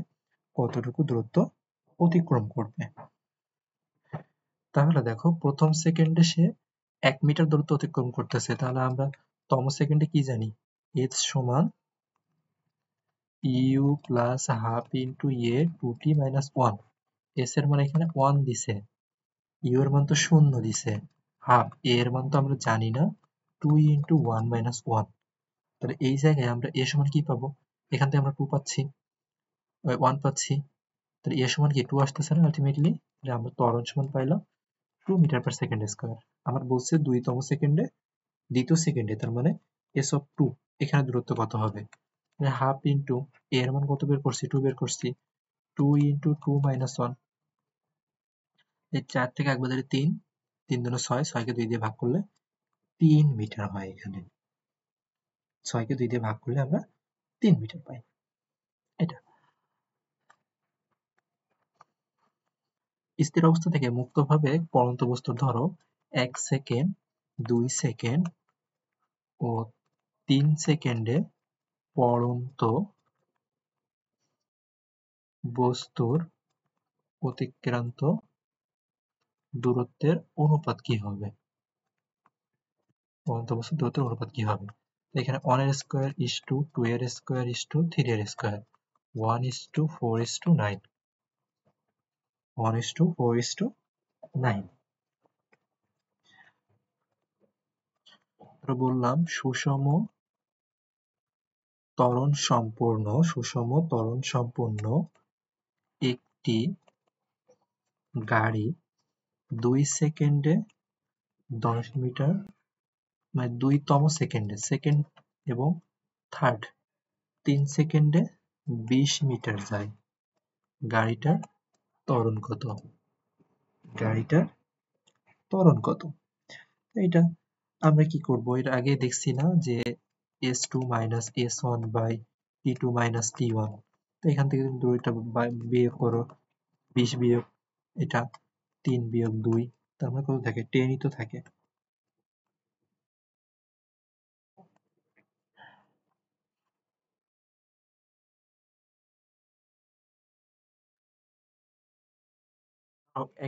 কতটুকু দূরত্ব অতিক্রম করবে? তাহলে দেখো, প্রথম সেকেন্ডে সে 1 মিটার দূরত্ব অতিক্রম করতেছে, তাহলে আমরা তম সেকেন্ডে কি জানি? h সমান u plus half into a 2t minus 1। s এর মান এখানে 1 দিছে, u এর মান তো 0 দিছে, হাফ, a এর মান তো আমরা জানি না, 2 ইন্টু 1 মাইনাস 1। তাহলে এই জায়গায় আমরা a সমান কি পাবো? এখান থেকে আমরা 2 পাচ্ছি, 1 পাচ্ছি, তাহলে a সমান কি 2 আসতেছে না আলটিমেটলি? আমরা ত্বরণ সমান পাইলাম 2 মিটার পার সেকেন্ড স্কয়ার। আমার বলছে দ্বিতীয় সেকেন্ডে, তার মানে s অফ 2, এখানে দূরত্ব কত হবে? হাফ ইন্টু a এর মান কত বের করছি? 2 বের করছি, 2 ইন্টু 2 মাইনাস 1, এই 4 থেকে 1 বাদে 3, 3 দুগুণে 6, 6 কে 2 দিয়ে ভাগ করলে 3 মিটার হয়। এখানে 6 কে 2 দিয়ে ভাগ করলে আমরা 3 মিটার পাই। এটা স্থির অবস্থা থেকে মুক্তভাবে পড়ন্ত বস্তুর ধরো 1 সেকেন্ড, 2 সেকেন্ড ও 3 সেকেন্ডে পড়ন্ত বস্তুর অতিক্রান্ত দূরত্বের অনুপাত কি হবে? গন্তব্যস্থল দূরত্বের অনুপাত কি হবে? এখানে 1 এর স্কয়ার ইস টু 2 এর স্কয়ার ইস টু 3 এর স্কয়ার 1:4:9 1:4:9 বললাম সুষম ত্বরণ সম্পূর্ণ একটি গাড়ি 2 সেকেন্ডে 10 মিটার মানে 2তম সেকেন্ডে সেকেন্ড এবং থার্ড 3 সেকেন্ডে 20 মিটার যায়। গাড়িটার ত্বরণ কত? এটা আমরা কি করব? এর আগে দেখছি না যে s2 minus s1 by t2 minus t1, তো এখান থেকে তুমি দুইটা বিয়োগ করো, 20 বিয়োগ এটা 3 বিয়োগ 2, তার মানে কত থাকে? 10 ই তো থাকে।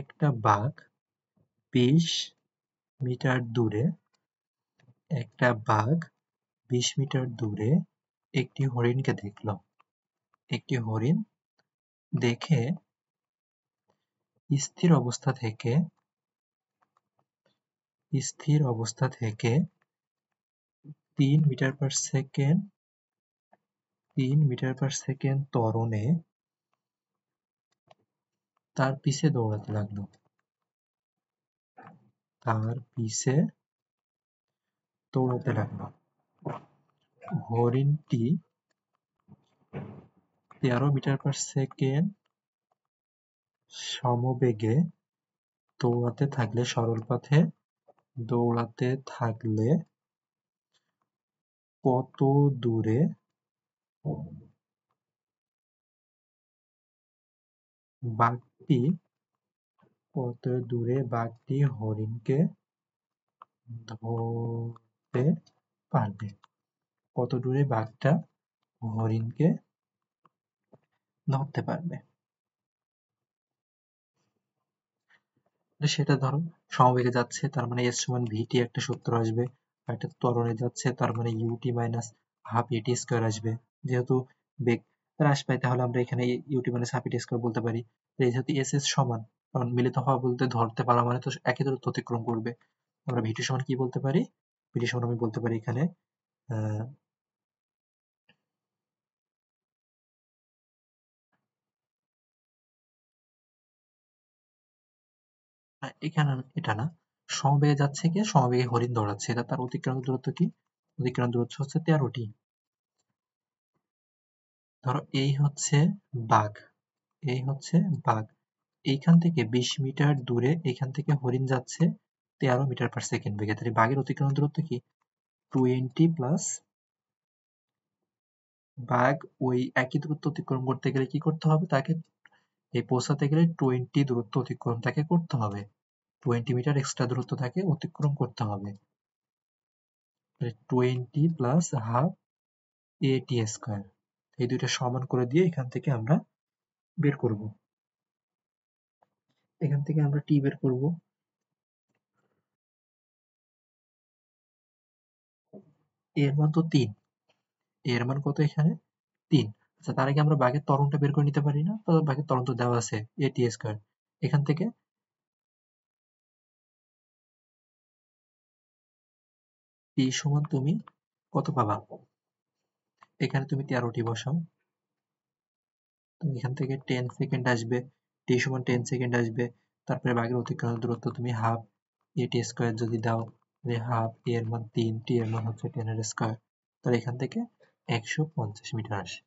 একটা বাঘ 20 মিটার দূরে একটি হরিণকে দেখলো। একটি হরিণ দেখে স্থির অবস্থা থেকে 3 মিটার পার সেকেন্ড ত্বরণে তার পিছে দৌড়াতে লাগলো। হরিণটি 13 মিটার পার সেকেন্ড সমবেগে সরল পথে দৌড়াতে থাকলে কত দূরে বাঘটি হরিণকে ধরতে পারবে? কত দূরে বাঘটা হরিণকে ধরতে পারবে? সেটা ধরো সমবেগে যাচ্ছে, তার মানে s সমান vt একটা সূত্র আসবে, আর এটা ত্বরণে যাচ্ছে তার মানে ut minus half at square আসবে। যেহেতু বেগ হ্রাস পায় তাহলে আমরা এখানে ut minus half at square বলতে পারি। যেহেতু s সমান, কারণ মিলিত হওয়া বলতে ধরতে পারা মানে তো একই দূরত্ব অতিক্রম করবে। আমরা vt সমান কি বলতে পারি? vt সমান আমি বলতে পারি এখানে এখানে এটা না, সমবেগে যাচ্ছে কি, সমবেগে হরিণ দৌড়াচ্ছে, এটা তার অতিক্রান্ত দূরত্ব কি? অতিক্রান্ত দূরত্ব হচ্ছে 13টি। ধরো এই হচ্ছে বাঘ, এইখান থেকে 20 মিটার দূরে এখান থেকে হরিণ যাচ্ছে 13 মিটার পার সেকেন্ড বেগে, তাহলে বাঘের অতিক্রান্ত দূরত্ব কি? 20 প্লাস, বাঘ ওই একই দূরত্ব অতিক্রম করতে গেলে কি করতে হবে? তাকে পৌঁছাতে গেলে 20 দূরত্ব অতিক্রম তাকে করতে হবে, 20 মিটার এক্সট্রা দূরত্ব তাকে অতিক্রম করতে হবে। 20 প্লাস হাফ at স্কয়ার, এই দুইটা সমান করে দিয়ে এখান থেকে আমরা বের করব। এখান থেকে আমরা t বের করব। এর মান তো 3, এর মান কত এখানে? 3। আচ্ছা, তার আগে আমরা বাঘের ত্বরণটা বের করে নিতে পারি না? তো বাঘের ত্বরণ তো দেওয়া আছে at স্কয়ার, এখান থেকে t সমান তুমি কত পাবা? এখানে তুমি 13টি বসাও, তো এখান থেকে 10 সেকেন্ড আসবে, t সমান 10 সেকেন্ড আসবে। তারপরে বাঘের অতিক্রান্ত দূরত্ব তুমি হাফ at স্কয়ার যদি দাও, হাফ, এর মান 3, t এর মান হচ্ছে 10 এর স্কয়ার, তাহলে এখান থেকে 150 মিটার আসে।